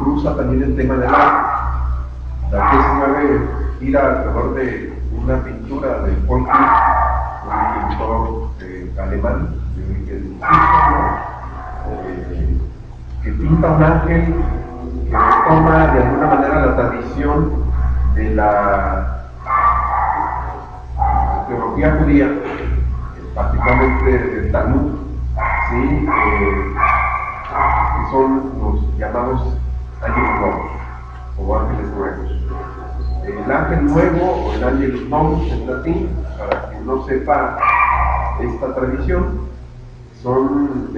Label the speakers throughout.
Speaker 1: cruza también el tema del arte. La tesis 9 gira alrededor de una pintura de Paul Klee, un pintor alemán de origen suizo, que pinta un ángel que retoma de alguna manera la tradición de la teología judía, particularmente del Talmud, ¿sí? Que son los llamados ángeles nuevos o ángeles nuevos. El ángel nuevo o el angelus novus en latín, para quien no sepa esta tradición, son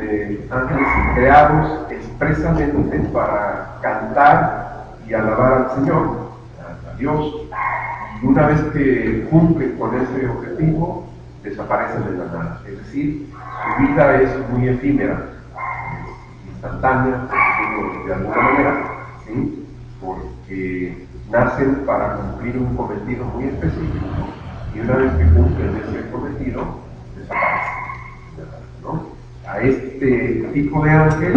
Speaker 1: ángeles creados expresamente para cantar y alabar al Señor, a Dios, y una vez que cumplen con ese objetivo, desaparecen de la nada. Es decir, su vida es muy efímera, es instantánea, por decirlo de alguna manera, ¿sí? Porque nacen para cumplir un cometido muy específico y una vez que cumplen ese cometido, desaparecen, ¿no? A este tipo de ángel,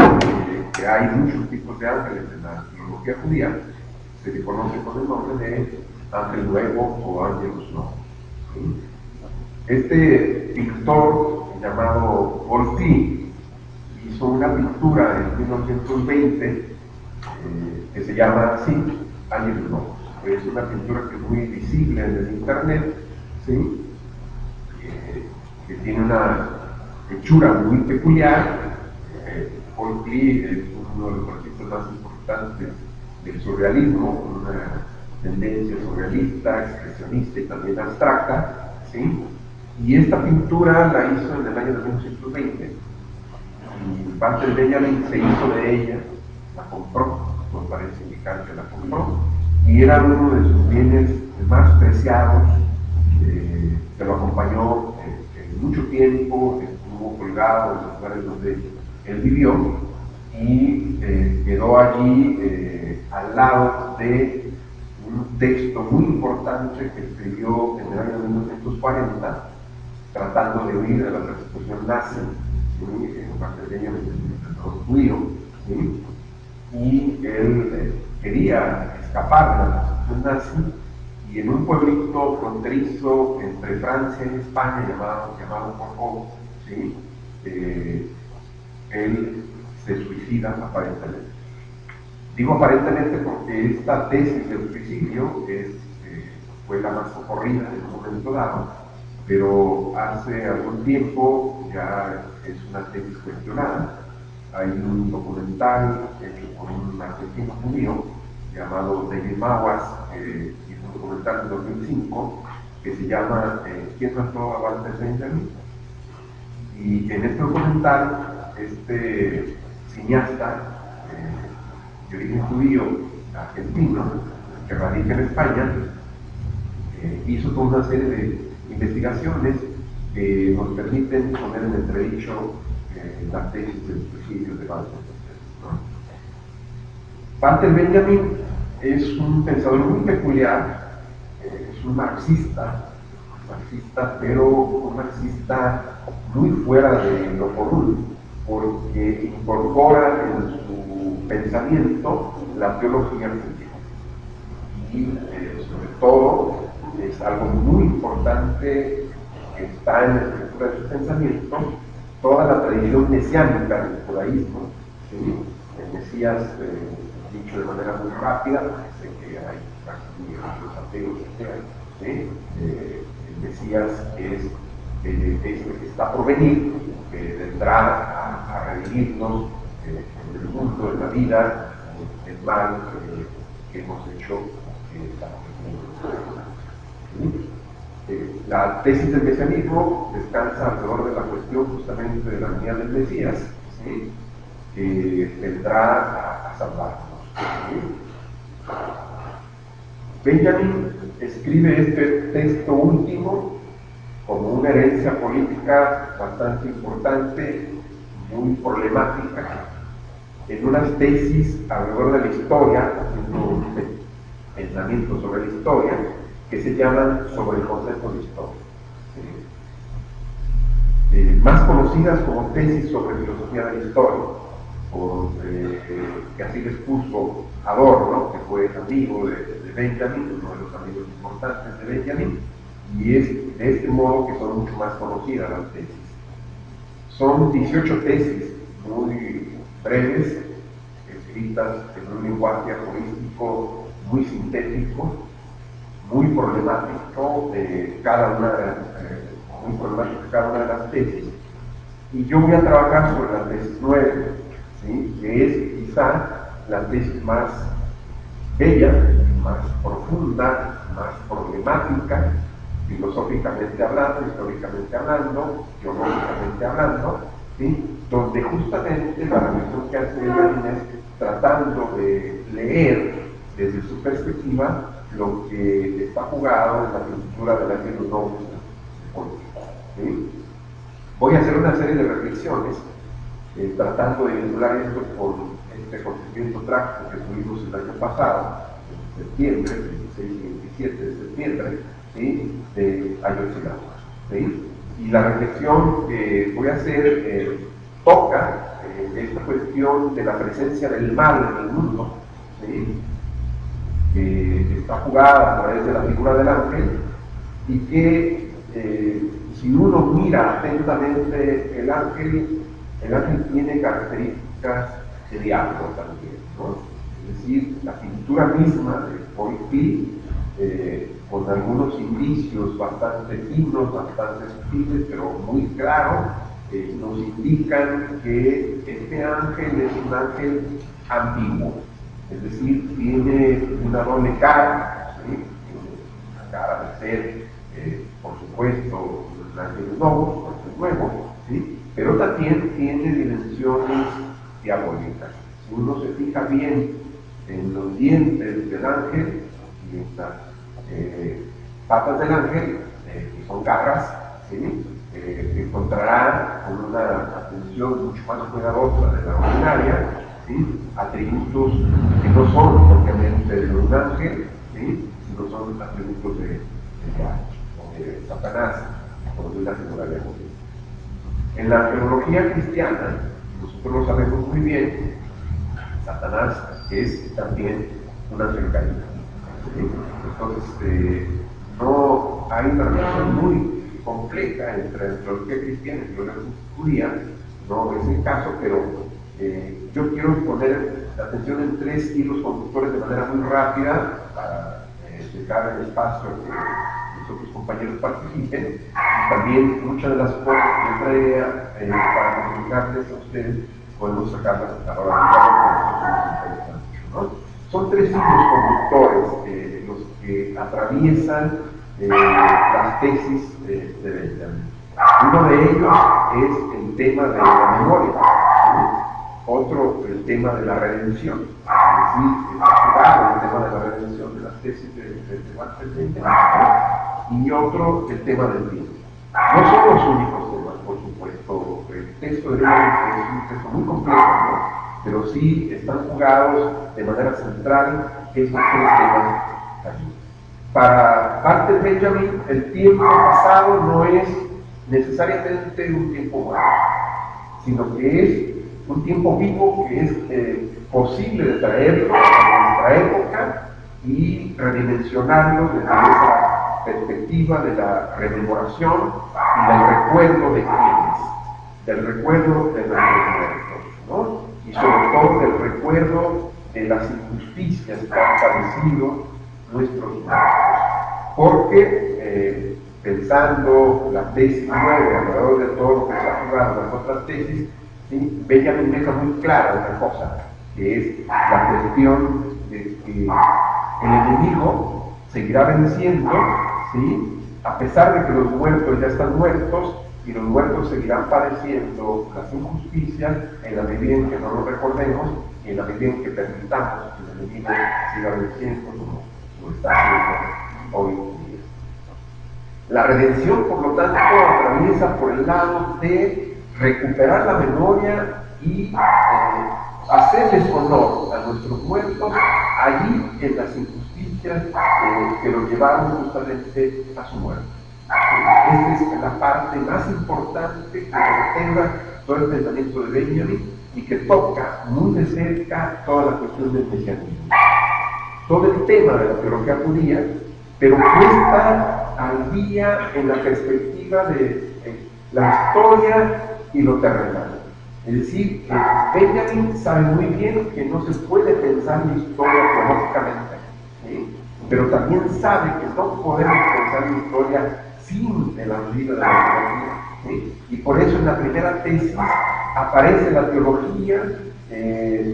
Speaker 1: que hay muchos tipos de ángeles en la teología judía, se le conoce con el nombre de ángel nuevo o ángelus novus, ¿sí? Este pintor llamado Paul Klee hizo una pintura en 1920 que se llama así, Ángelus Novus. Es una pintura que es muy visible en el internet, ¿sí? Que tiene una hechura muy peculiar. Paul Klee es uno de los artistas más importantes del surrealismo, con una tendencia surrealista, expresionista y también abstracta, ¿sí? Y esta pintura la hizo en el año de 1920 y Walter Benjamin se hizo de ella, la compró, nos parece indicar que la compró, y era uno de sus bienes más preciados, que lo acompañó en mucho tiempo, estuvo colgado en los lugares donde él vivió y quedó allí al lado de un texto muy importante que escribió en el año 1940 tratando de huir de la persecución nazi, ¿sí? En parte de ello el judío, ¿sí? Y él quería escapar de la persecución nazi y en un pueblito fronterizo entre Francia y España llamado Porco, ¿sí? Él se suicida aparentemente. Digo aparentemente porque esta tesis del suicidio fue la más socorrida en un momento dado, pero hace algún tiempo ya es una tesis cuestionada. Hay un documental hecho por un argentino judío llamado David Mawas, hizo un documental en 2005 que se llama ¿Quién mató a Walter Benjamin? Y en este documental, este cineasta de origen judío argentino que radica en España hizo toda una serie de investigaciones que nos permiten poner en entredicho la tesis del suicidio de Walter Benjamin, ¿no? Walter Benjamin es un pensador muy peculiar, es un marxista, pero un marxista muy fuera de lo común, porque incorpora en su pensamiento la teología judía. Y sobre todo, es algo muy importante que está en la estructura de su pensamiento, toda la tradición mesiánica del judaísmo, ¿sí? El Mesías, dicho de manera muy rápida, parece que hay los ateos, ¿sí? El Mesías es el que está por venir, que vendrá a redimirnos en el mundo, en la vida, el mal que hemos hecho. La tesis del mesianismo descansa alrededor de la cuestión justamente de la venida del Mesías, ¿sí? Que vendrá a salvarnos, ¿sí? Benjamin escribe este texto último como una herencia política bastante importante, muy problemática, en unas tesis alrededor de la historia, haciendo un pensamiento sobre la historia, que se llaman sobre el concepto de historia. Más conocidas como tesis sobre filosofía de la historia, por que así les puso Adorno, que fue amigo de Benjamin, uno de los amigos importantes de Benjamin, y es de este modo que son mucho más conocidas las tesis. Son 18 tesis muy breves, escritas en un lenguaje aforístico muy sintético, muy problemático, muy problemático cada una de las tesis. Y yo voy a trabajar sobre la tesis 9, ¿sí? Que es quizá la tesis más bella, más profunda, más problemática, filosóficamente hablando, históricamente hablando, teológicamente hablando, ¿sí? Donde justamente la reflexión que hace Benjamin es tratando de leer desde su perspectiva lo que está jugado en la cultura del ángel nobles, ¿sí? Voy a hacer una serie de reflexiones tratando de vincular esto con este acontecimiento trágico que tuvimos el año pasado, en septiembre, 26 y 27 de septiembre, ¿sí? De Ayotzinapa, ¿sí? Y la reflexión que voy a hacer toca esta cuestión de la presencia del mal en el mundo, ¿sí? Que está jugada a través de la figura del ángel y que si uno mira atentamente el ángel tiene características de diablo también, ¿no? Es decir, la pintura misma de Paul Klee, con algunos indicios bastante finos, bastante sutiles, pero muy claros, nos indican que este ángel es un ángel ambiguo, es decir, tiene una doble cara, ¿sí? Una cara de ser, por supuesto, un ángel nuevo, ¿sí? Pero también tiene dimensiones diabólicas. Si uno se fija bien en los dientes del ángel y en las patas del ángel, que son garras, ¿sí? Encontrará con una atención mucho más cuidadosa de la ordinaria, ¿sí? Atributos que no son propiamente de un ángel, ¿sí? Sino son atributos de Satanás, como de una figura de Dios. En la teología cristiana, nosotros lo sabemos muy bien, Satanás es también un ángel caído. ¿Sí? Entonces, no hay una relación muy compleja entre la teología cristiana y la teología judía, no es el caso, pero yo quiero poner la atención en tres hilos conductores de manera muy rápida para dejar el espacio que los otros compañeros participen, y también muchas de las cosas que yo traía para comunicarles a ustedes podemos sacarlas a la hora de diálogo, ¿no? Son tres hilos conductores los que atraviesan las tesis de Benjamin. Uno de ellos es el tema de la memoria, ¿sí? Otro, el tema de la redención, es decir, el tema de la redención de las tesis de Walter Benjamin, y otro, el tema del tiempo. No son los únicos temas, por supuesto. El texto de Benjamin es un texto muy complejo, ¿no? Pero sí están jugados de manera central esos tres temas allí. Para Walter Benjamin, el tiempo pasado no es necesariamente un tiempo muerto, sino que es un tiempo vivo que es posible de traerlo a nuestra época y redimensionarlo desde esa perspectiva de la rememoración y del recuerdo de quienes, del recuerdo de los muertos, ¿no? Y sobre todo del recuerdo de las injusticias que han padecido nuestros muertos. Porque pensando la tesis 9 alrededor de todo lo que se ha jugado en las otras tesis, ¿sí? Benjamin deja muy clara otra cosa, que es la cuestión de que el enemigo seguirá venciendo, ¿sí? A pesar de que los muertos ya están muertos, y los muertos seguirán padeciendo las injusticias en la medida en que no lo recordemos y en la medida en que permitamos que el enemigo siga venciendo como está haciendo hoy en día. La redención, por lo tanto, atraviesa por el lado de recuperar la memoria y hacerles honor a nuestros muertos allí en las injusticias que los llevaron justamente a su muerte. Esta es la parte más importante que retenga todo el pensamiento de Benjamin, y que toca muy de cerca toda la cuestión del mesianismo, todo el tema de la teología judía, pero puesta al día en la perspectiva de la historia y lo terrenal. Es decir, Benjamin sabe muy bien que no se puede pensar la historia cronológicamente, ¿sí? Pero también sabe que no podemos pensar la historia sin el auxilio de la teología, ¿sí? Y por eso en la primera tesis aparece la teología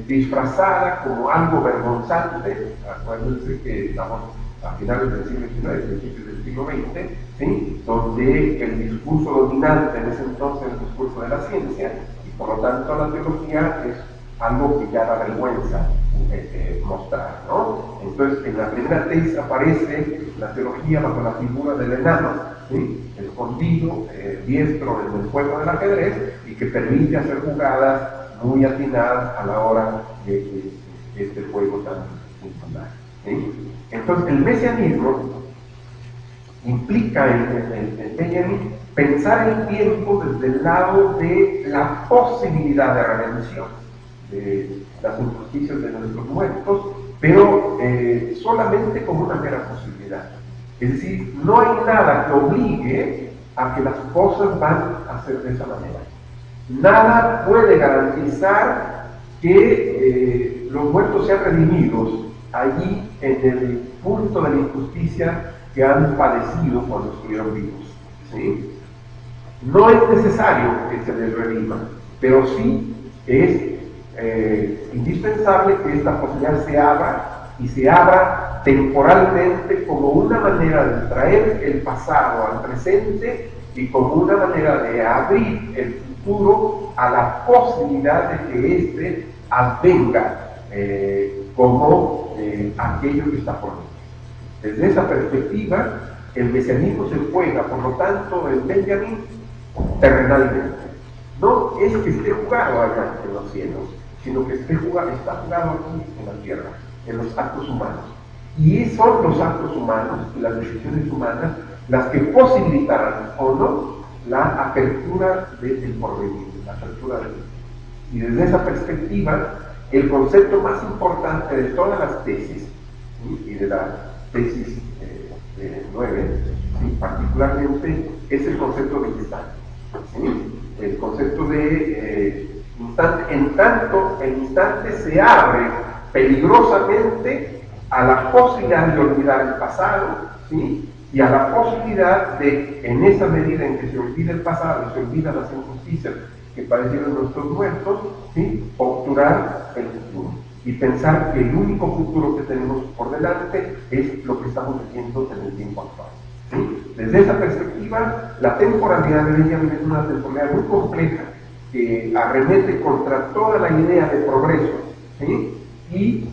Speaker 1: disfrazada como algo vergonzante. Acuérdense que estamos a finales del siglo XIX, principios del siglo XX, ¿sí? Donde el discurso dominante en ese entonces era el discurso de la ciencia, y por lo tanto la teología es algo que ya da vergüenza mostrar, ¿no? Entonces, en la primera tesis aparece la teología bajo la figura del enano, ¿sí? Escondido, diestro en el juego del ajedrez, y que permite hacer jugadas muy atinadas a la hora de este juego tan singular, ¿sí? Entonces, el mesianismo implica en Benjamin pensar el tiempo desde el lado de la posibilidad de redención de las injusticias de nuestros muertos, pero solamente como una mera posibilidad. Es decir, no hay nada que obligue a que las cosas van a ser de esa manera. Nada puede garantizar que los muertos sean redimidos allí en el punto de la injusticia que han padecido cuando estuvieron vivos, ¿sí? No es necesario que se les redima, pero sí es indispensable que esta posibilidad se abra, y se abra temporalmente como una manera de traer el pasado al presente y como una manera de abrir el futuro a la posibilidad de que éste advenga como aquello que está por venir. Desde esa perspectiva, el mesianismo se juega, por lo tanto, en Benjamin terrenalmente. No es que esté jugado allá en los cielos, sino que está jugado aquí en la tierra, en los actos humanos. Y son los actos humanos y las decisiones humanas las que posibilitarán o no la apertura del porvenir, la apertura del mundo. Y desde esa perspectiva, el concepto más importante de todas las tesis, ¿sí? Y de la tesis 9, ¿sí? Particularmente, es el concepto de instante, ¿sí? El concepto de instante, en tanto el instante se abre peligrosamente a la posibilidad de olvidar el pasado, ¿sí? Y a la posibilidad de, en esa medida en que se olvida el pasado y se olvidan las injusticias que padecieron nuestros muertos, ¿sí? Obturar el futuro y pensar que el único futuro que tenemos por delante es lo que estamos viviendo en el tiempo actual, ¿sí? Desde esa perspectiva, la temporalidad de Benjamin es una temporalidad muy compleja que arremete contra toda la idea de progreso, ¿sí? Y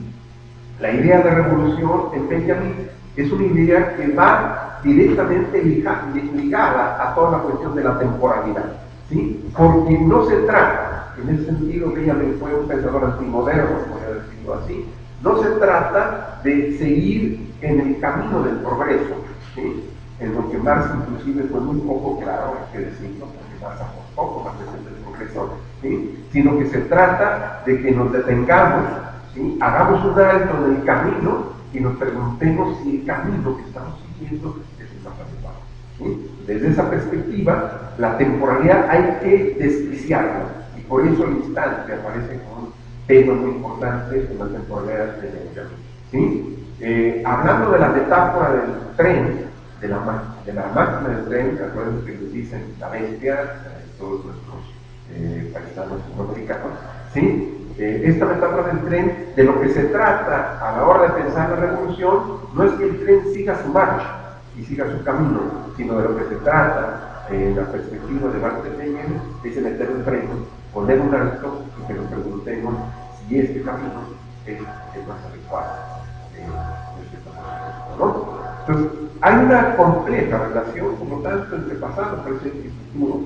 Speaker 1: la idea de revolución en Benjamin es una idea que va directamente ligada a toda la cuestión de la temporalidad, ¿sí? Porque no se trata, en ese sentido Benjamin fue un pensador antimoderno, voy a decirlo así, no se trata de seguir en el camino del progreso, ¿sí? En lo que Marx inclusive fue muy poco claro, hay que decirlo, porque Marx apostó más desde el progreso, ¿sí? Sino que se trata de que nos detengamos, ¿sí? Hagamos un alto en el camino y nos preguntemos si el camino que estamos siguiendo es el más adecuado, ¿sí? Desde esa perspectiva, la temporalidad hay que despreciarla, y por eso el instante aparece como un tema muy importante en la temporalidad de Benjamin, ¿sí? Hablando de la metáfora del tren, de la máquina del tren, acuérdense que les dicen la bestia, todos nuestros paisanos norteamericanos, ¿sí? Esta metáfora del tren, de lo que se trata a la hora de pensar la revolución, no es que el tren siga su marcha y siga su camino, sino de lo que se trata en la perspectiva de Walter Benjamin es de meter un freno, poner un alto y que nos preguntemos si este camino es el más adecuado de este camino, ¿no? Entonces, hay una compleja relación, por lo tanto, entre pasado, presente y futuro.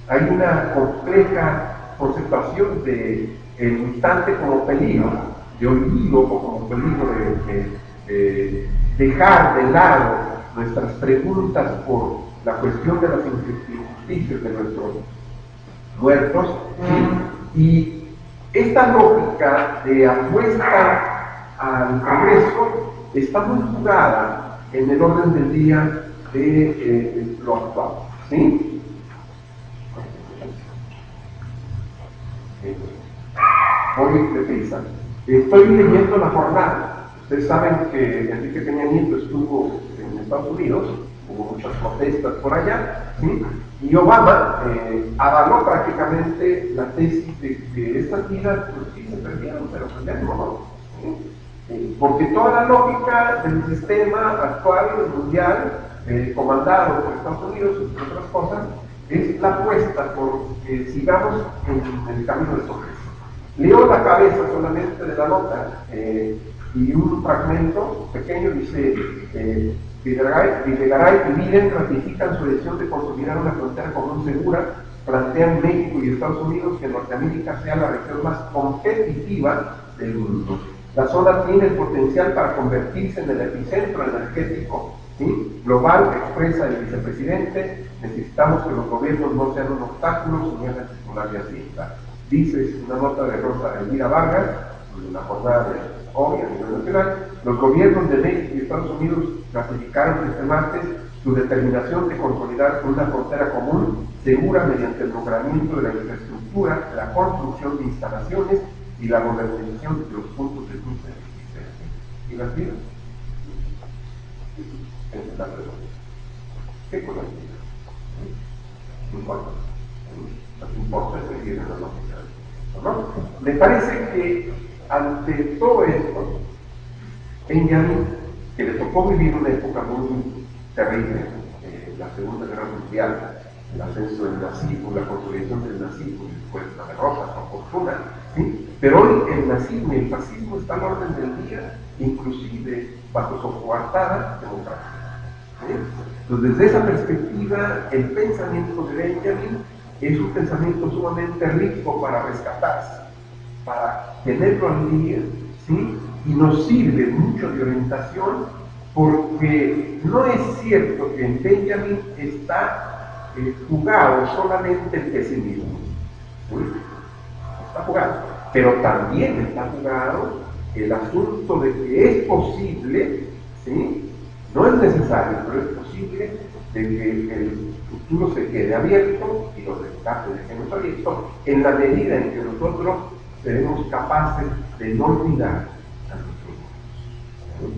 Speaker 1: Hay una compleja conceptuación de el instante como peligro de olvido o como peligro de dejar de lado nuestras preguntas por la cuestión de las injusticias de nuestros muertos, ¿sí? Y Esta lógica de apuesta al progreso está muy jugada en el orden del día de lo actual, ¿sí? Voy deprisa. Estoy leyendo La Jornada. Ustedes saben que Enrique Peña Nieto estuvo en Estados Unidos, hubo muchas protestas por allá, ¿sí? Y Obama avaló prácticamente la tesis de que estas vidas, pues sí se perdieron, pero pues ya no, ¿sí? Porque toda la lógica del sistema actual mundial, comandado por Estados Unidos, entre otras cosas, es la apuesta por que sigamos en el camino del progreso. Leo la cabeza solamente de la nota y un fragmento pequeño dice: Videgaray y Biden ratifican su decisión de consolidar una frontera común segura, plantean México y Estados Unidos que Norteamérica sea la región más competitiva del mundo. La zona tiene el potencial para convertirse en el epicentro energético, ¿sí?, global, expresa el vicepresidente. Necesitamos que los gobiernos no sean un obstáculo, sino una titular de Hacienda. Dice una nota de Rosa Elvira Vargas, en la jornada de hoy a nivel nacional: los gobiernos de México y Estados Unidos ratificaron este martes su determinación de consolidar una frontera común segura mediante el mejoramiento de la infraestructura, la construcción de instalaciones y la modernización de los puntos de cruce existentes. ¿Y las vidas? Esa es la pregunta. ¿Qué con las vidas? ¿No importa? Lo que importa es seguir en la lógica, ¿no? Me parece que ante todo esto, Benjamin, que le tocó vivir una época muy terrible, la Segunda Guerra Mundial, el ascenso del nazismo, la consolidación del nazismo y después la derrota, por fortuna, ¿sí? Pero hoy el nazismo y el fascismo están al orden del día, inclusive bajo su coartada democrática, ¿sí? Entonces, desde esa perspectiva, el pensamiento de Benjamin es un pensamiento sumamente rico para rescatarse, para tenerlo al día, ¿sí? Y nos sirve mucho de orientación, porque no es cierto que en Benjamin está jugado solamente el pesimismo, ¿sí? Está jugado, pero también está jugado el asunto de que es posible, ¿sí? No es necesario, pero es posible de que el futuro se quede abierto y los descartes dejemos abiertos en la medida en que nosotros seremos capaces de no olvidar a nuestros hijos.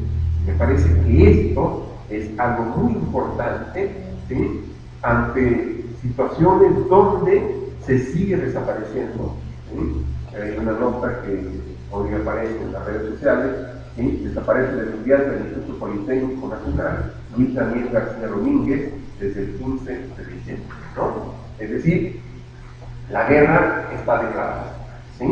Speaker 1: Me parece que esto es algo muy importante, ¿sí?, ante situaciones donde se sigue desapareciendo, ¿sí? Hay una nota que hoy aparece en las redes sociales, ¿sí? Desaparece del estudiante del Instituto Politécnico Nacional Luis Daniel García Domínguez desde el 15 de diciembre, ¿no? Es decir, la guerra está declarada, ¿sí?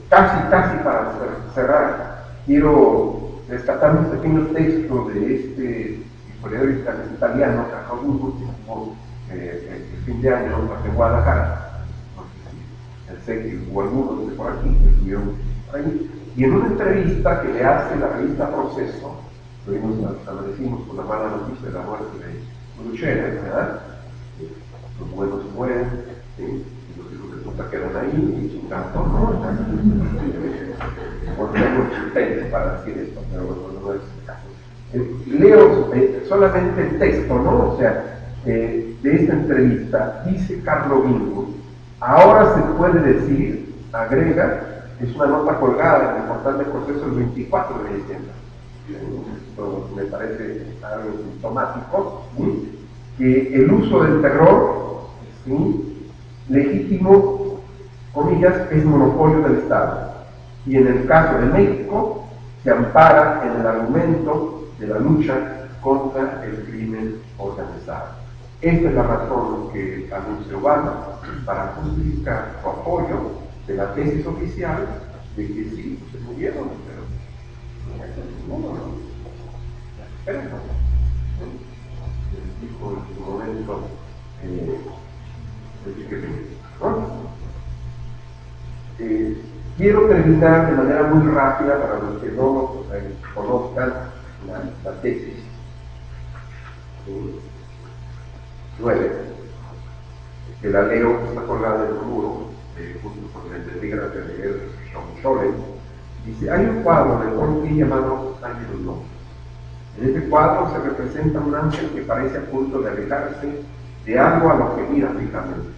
Speaker 1: Casi para cerrar, quiero rescatar un pequeño texto de este historiador italiano, Carlo Burgo, que estuvo el fin de año en Guadalajara. Sé que hubo algunos de por aquí que estuvieron ahí, y en una entrevista que le hace la revista Proceso, amanecimos con la mala noticia de la muerte de Luchera, ¿verdad? Los buenos mueren, ¿sí? Y los hijos de puta quedan ahí, y chingando, ¿no? Porque hay muchos intentos para decir esto, pero bueno, no es el caso. Leo solamente el texto, ¿no? O sea, de esta entrevista, dice Carlo Bingo: ahora se puede decir, agrega, es una nota colgada en el portal de Proceso el 24 de diciembre. Esto me parece algo sintomático, ¿sí?, que el uso del terror, ¿sí?, legítimo, comillas, es monopolio del Estado. Y en el caso de México, se ampara en el argumento de la lucha contra el crimen organizado. Esta es la razón que anunció Obama para justificar su apoyo de la tesis oficial de que sí, se murieron, pero no. Esperen, dijo en su momento quiero terminar de manera muy rápida para los que no conozcan la tesis. 9, que la leo, está colgada en el muro, junto con el epígrafe de él, Scholen, dice, hay un cuadro de Porfi llamado Ángel No. En este cuadro se representa un ángel que parece a punto de alejarse de algo a lo que mira fijamente.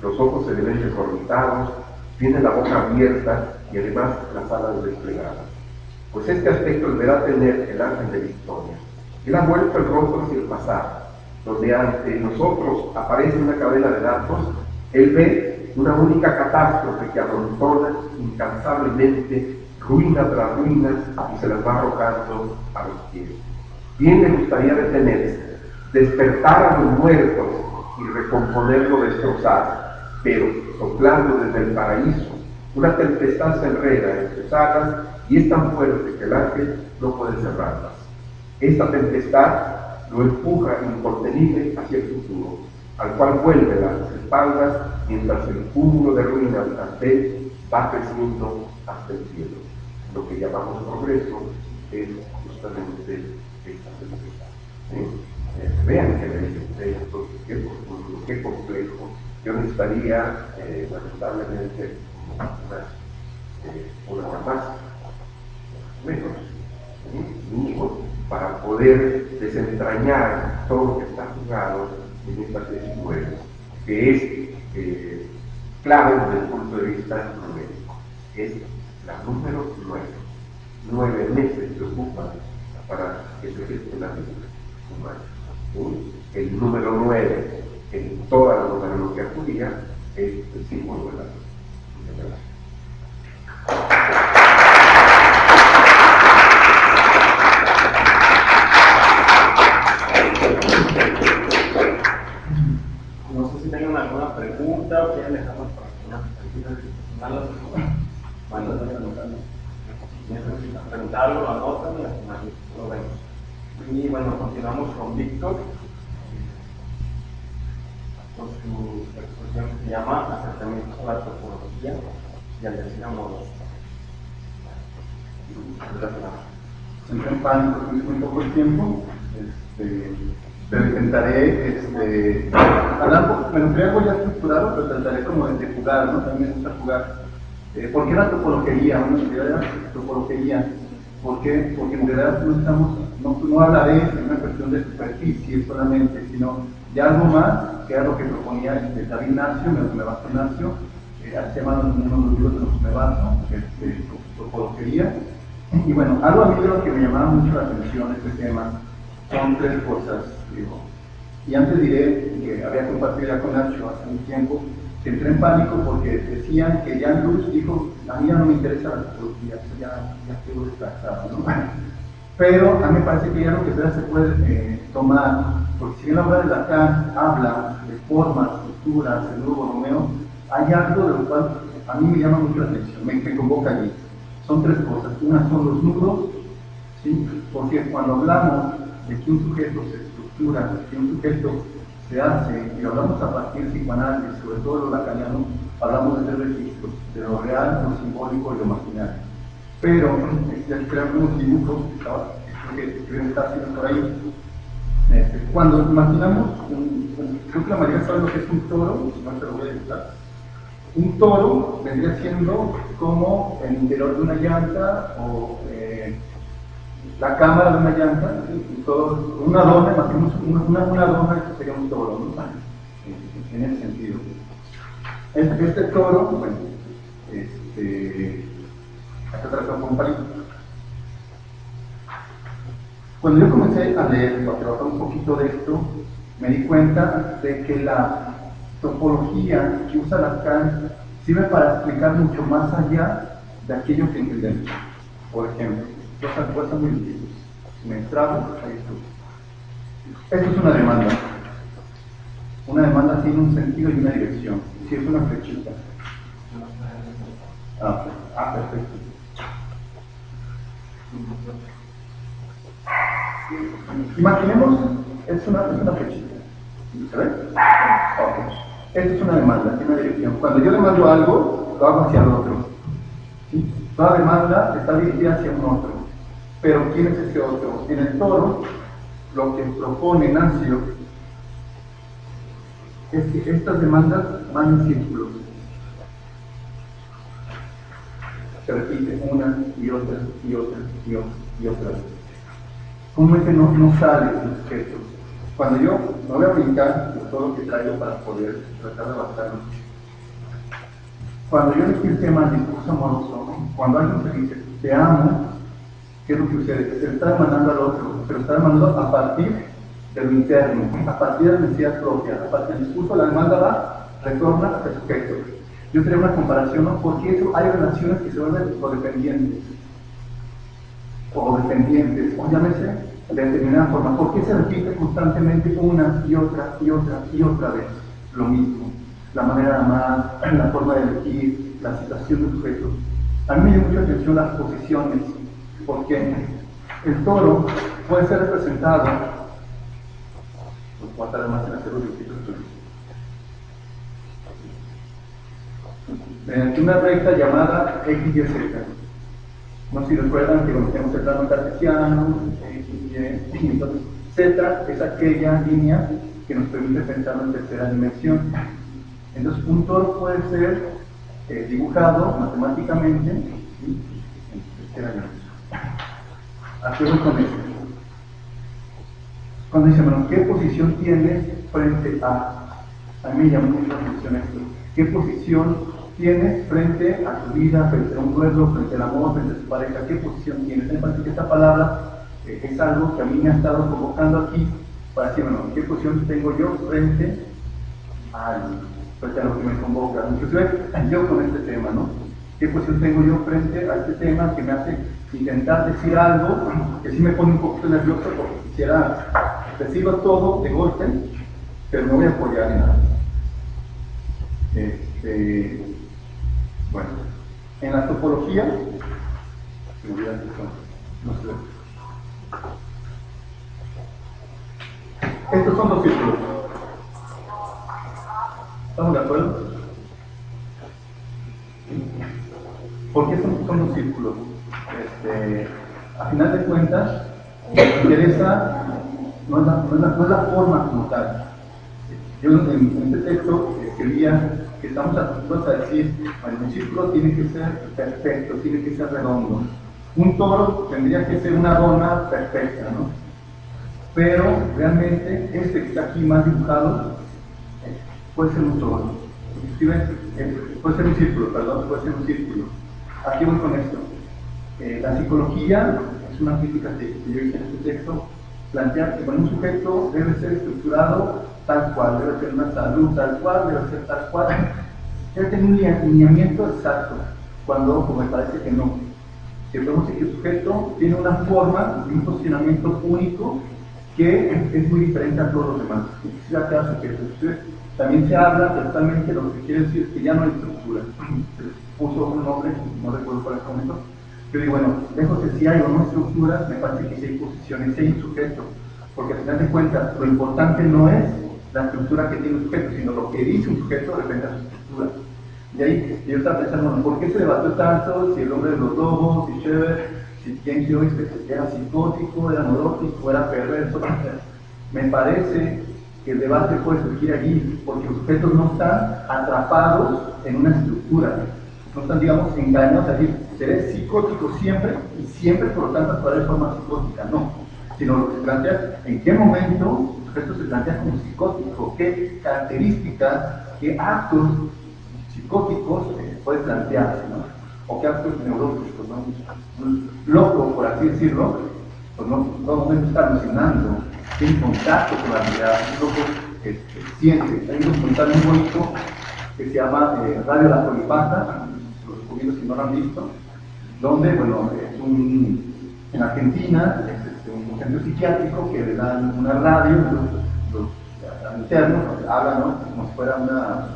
Speaker 1: Los ojos se le ven desorbitados, tiene la boca abierta y además las alas desplegadas. Pues este aspecto deberá tener el ángel de la historia. Él ha vuelto el rostro hacia el pasado, donde ante nosotros aparece una cadena de datos. Él ve una única catástrofe que amontona incansablemente ruina tras ruina y se las va arrojando a los pies. Bien le gustaría detenerse, despertar a los muertos y recomponer lo destrozado, pero soplando desde el paraíso, una tempestad se enreda en sus alas y es tan fuerte que el ángel no puede cerrarlas. Esta tempestad lo empuja incontenible hacia el futuro, al cual vuelve las espaldas mientras el cúmulo de ruinas ante él va creciendo hasta el cielo. Lo que llamamos progreso es justamente esta tempestad. Vean qué complejo. Yo necesitaría, lamentablemente, una hora más, menos, mínimo, para poder desentrañar todo lo que está jugado en esta tesis 9, que es clave desde el punto de vista numérico. Es la número 9. 9 meses se ocupa para que se geste la vida humana. El número 9 en toda la numerología judía es el símbolo de la vida.
Speaker 2: No sé si tengan alguna pregunta o quieren dejarnos para una pregunta. Bueno, necesitan preguntarlo, lo anotan y al final lo vemos. Y bueno, continuamos con Víctor, con su exposición que se llama Acercamientos a la topología y al decir modos.
Speaker 3: Entré en pánico, tuviste un poco el tiempo, pero intentaré hablar, me lo algo ya estructurado, pero trataré como de jugar, ¿no? También me gusta jugar. ¿Por qué la topología? Bueno, en realidad la topología. ¿Por qué? Porque en realidad no hablaré de una cuestión de superficie solamente, sino de algo más, que era lo que proponía David Nacio, me baso Nacio, se llaman uno de los libros de los que me baso, topología. Y bueno, algo a mí de lo que me llamaba mucho la atención este tema son tres cosas, digo. Y antes diré que había compartido ya con Nacho hace un tiempo, que entré en pánico porque decían que Jan Luz dijo, a mí ya no me interesa la topología, ya estuvo desplazado, ¿no? Pero a mí me parece que ya lo que sea se puede tomar, porque si bien la obra de Lacan habla de formas, estructuras, el nuevo Borromeo, hay algo de lo cual a mí me llama mucho la atención, me convoca allí. Son tres cosas. Una son los nudos, ¿sí? Porque cuando hablamos de que un sujeto se estructura, que un sujeto se hace, y lo hablamos a partir del psicoanálisis, sobre todo lo lacaniano, hablamos de tres registros, de lo real, lo simbólico y lo imaginario. Pero, ya creo unos dibujos que deben estar haciendo por ahí. Cuando imaginamos, creo que la mayoría sabe lo que es un toro, no te lo voy a dibujar. Un toro vendría siendo como el interior de una llanta o la cámara de una llanta, ¿sí? Una dona, imaginemos una dona que sería un toro, ¿no? En ese sentido. Este toro, bueno, acá tratamos con un palito. Cuando yo comencé a leer, a trabajar un poquito de esto, me di cuenta de que la topología que usa Lacan sirve para explicar mucho más allá de aquello que entendemos. Por ejemplo, cosas muy difíciles. Me trabo, ahí estoy. Esto es una demanda. Una demanda tiene un sentido y una dirección. Si es una flechita. Perfecto. Imaginemos, es una flechita. ¿Se ve? Ok. Esto es una demanda, tiene una dirección. Cuando yo demando algo, lo hago hacia el otro. ¿Sí? Toda demanda está dirigida hacia un otro. Pero ¿quién es ese otro? En el toro, lo que propone Nacio es que estas demandas van en círculos. se repite una y otra y otra y otra y otra vez. Comúnmente no sale el sujeto. Cuando yo me voy a brincar de todo lo que traigo para poder tratar de avanzarlo. Cuando yo elegí el tema del discurso amoroso, ¿no? Cuando alguien se dice, te amo, ¿qué es lo que sucede? Se está demandando al otro, pero está demandando a partir de lo interno, a partir de la necesidad propia, a partir del discurso, la demanda retorna hacia el sujeto. Yo traía una comparación, ¿no? Porque eso hay relaciones que se vuelven codependientes, o dependientes, o llámese de determinada forma. ¿Por qué se repite constantemente una y otra y otra y otra vez lo mismo? La manera de amar, la forma de elegir, la situación del sujeto. A mí me llama mucha atención las posiciones, porque el toro puede ser representado, voy a tardar más en hacer los dibujitos, mediante una recta llamada X, Y, Z. No sé si recuerdan que conocemos el plano cartesiano, X, Y, entonces Z es aquella línea que nos permite pensar en tercera dimensión. Entonces un toro puede ser dibujado matemáticamente, ¿sí? En tercera dimensión. Así voy con esto. Cuando dice, bueno, ¿qué posición tienes frente a? A mí me llama mucho la atención esto. ¿Qué posición tienes frente a tu vida, frente a un duelo, frente al amor, frente a tu pareja? ¿Qué posición tienes? Me parece que esta palabra es algo que a mí me ha estado convocando aquí para decir, bueno, ¿qué posición tengo yo frente a lo que me convoca? Inclusive yo con este tema, ¿no? ¿Qué posición tengo yo frente a este tema que me hace intentar decir algo que sí me pone un poquito nervioso porque quisiera decirlo todo de golpe, pero no voy a apoyar en nada? Bueno, en la topología, no sé. Estos son los círculos. ¿Estamos de acuerdo? ¿Por qué son los círculos? A final de cuentas, lo que interesa no es la forma como tal. Yo en este texto escribía que estamos acostumbrados a decir, bueno, un círculo tiene que ser perfecto, tiene que ser redondo. Un toro tendría que ser una dona perfecta, ¿no? Pero realmente este que está aquí más dibujado puede ser un toro. Puede ser un círculo, perdón, puede ser un círculo. Aquí voy con esto. La psicología es una crítica que yo hice en este texto, plantear que con un sujeto debe ser estructurado tal cual, debe tener una salud tal cual, debe ser tal cual, debe tener un lineamiento exacto, cuando me parece que no. Si vemos que el sujeto tiene una forma y un posicionamiento único que es muy diferente a todos los demás, inclusive a cada sujeto. También se habla totalmente, lo que quiere decir es que ya no hay estructura. Se les puso un nombre, no recuerdo cuál es el momento. Yo digo, bueno, lejos de si hay o no estructuras, me parece que si hay posiciones, si hay un sujeto, porque al final de cuentas lo importante no es la estructura que tiene un sujeto, sino lo que dice un sujeto depende de su estructura. Y ahí yo estaba pensando, bueno, ¿por qué se debatió tanto si el hombre de los lobos, si Scheber, si James Joyce era psicótico, era neurótico, era perverso? Me parece que el debate puede surgir allí, porque los sujetos no están atrapados en una estructura, no están, digamos, engañados a decir, seré psicótico siempre y siempre, por lo tanto, actuaré de forma psicótica. No, sino lo que se plantea, en qué momento el sujeto se plantea como psicótico, qué características, qué actos psicóticos puede plantearse, ¿no? O qué actos neuróticos, ¿no? Loco, por así decirlo, pues no todo momento está alucinando, tiene contacto con la realidad, un loco siente. Hay un documental muy bonito que se llama Radio La Colipata, los recomiendo si no lo han visto, donde, bueno, en Argentina es un centro psiquiátrico que le dan una radio, los internos hablan, ¿no? Como si fuera una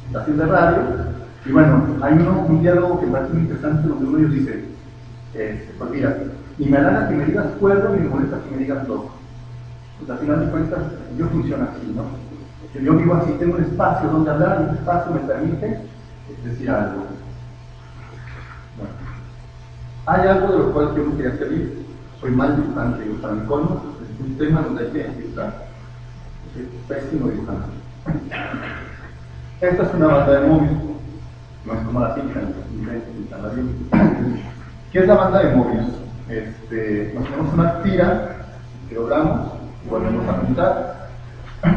Speaker 3: estación de radio, y bueno, hay un diálogo que me parece muy interesante donde uno de ellos dice, pues mira, ni me halaga que me digas cuerdo, ni me molesta que me digas loco. Pues al final de cuentas, yo funciono así, ¿no? Yo vivo así, tengo un espacio donde hablar, y ese espacio me permite decir algo. Bueno, hay algo de lo cual yo no quería salir, soy mal dibujante, yo para mi colmo, es un tema donde hay que dibujar, soy pésimo dibujante. Esta es una banda de móvil. no es como la pintan, pintan la bien. ¿Qué es la banda de Mobius? Nos tenemos una tira que doblamos y volvemos a pintar.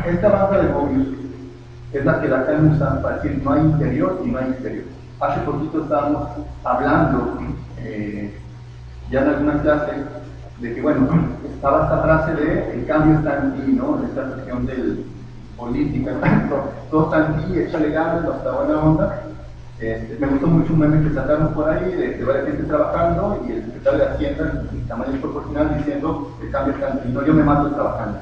Speaker 3: Esta banda de Mobius es la que Lacan usa para decir no hay interior y no hay exterior. Hace poquito estábamos hablando, ya en alguna clase, de que, bueno, estaba esta frase de el cambio está en ti, ¿no? Esta cuestión del política, todo está en ti, échale ganas, hasta buena onda. Me gustó mucho un meme que sacaron por ahí de varias gente trabajando y el secretario de Hacienda, en tamaño proporcional, diciendo el cambio está en ti, no, yo me mato trabajando.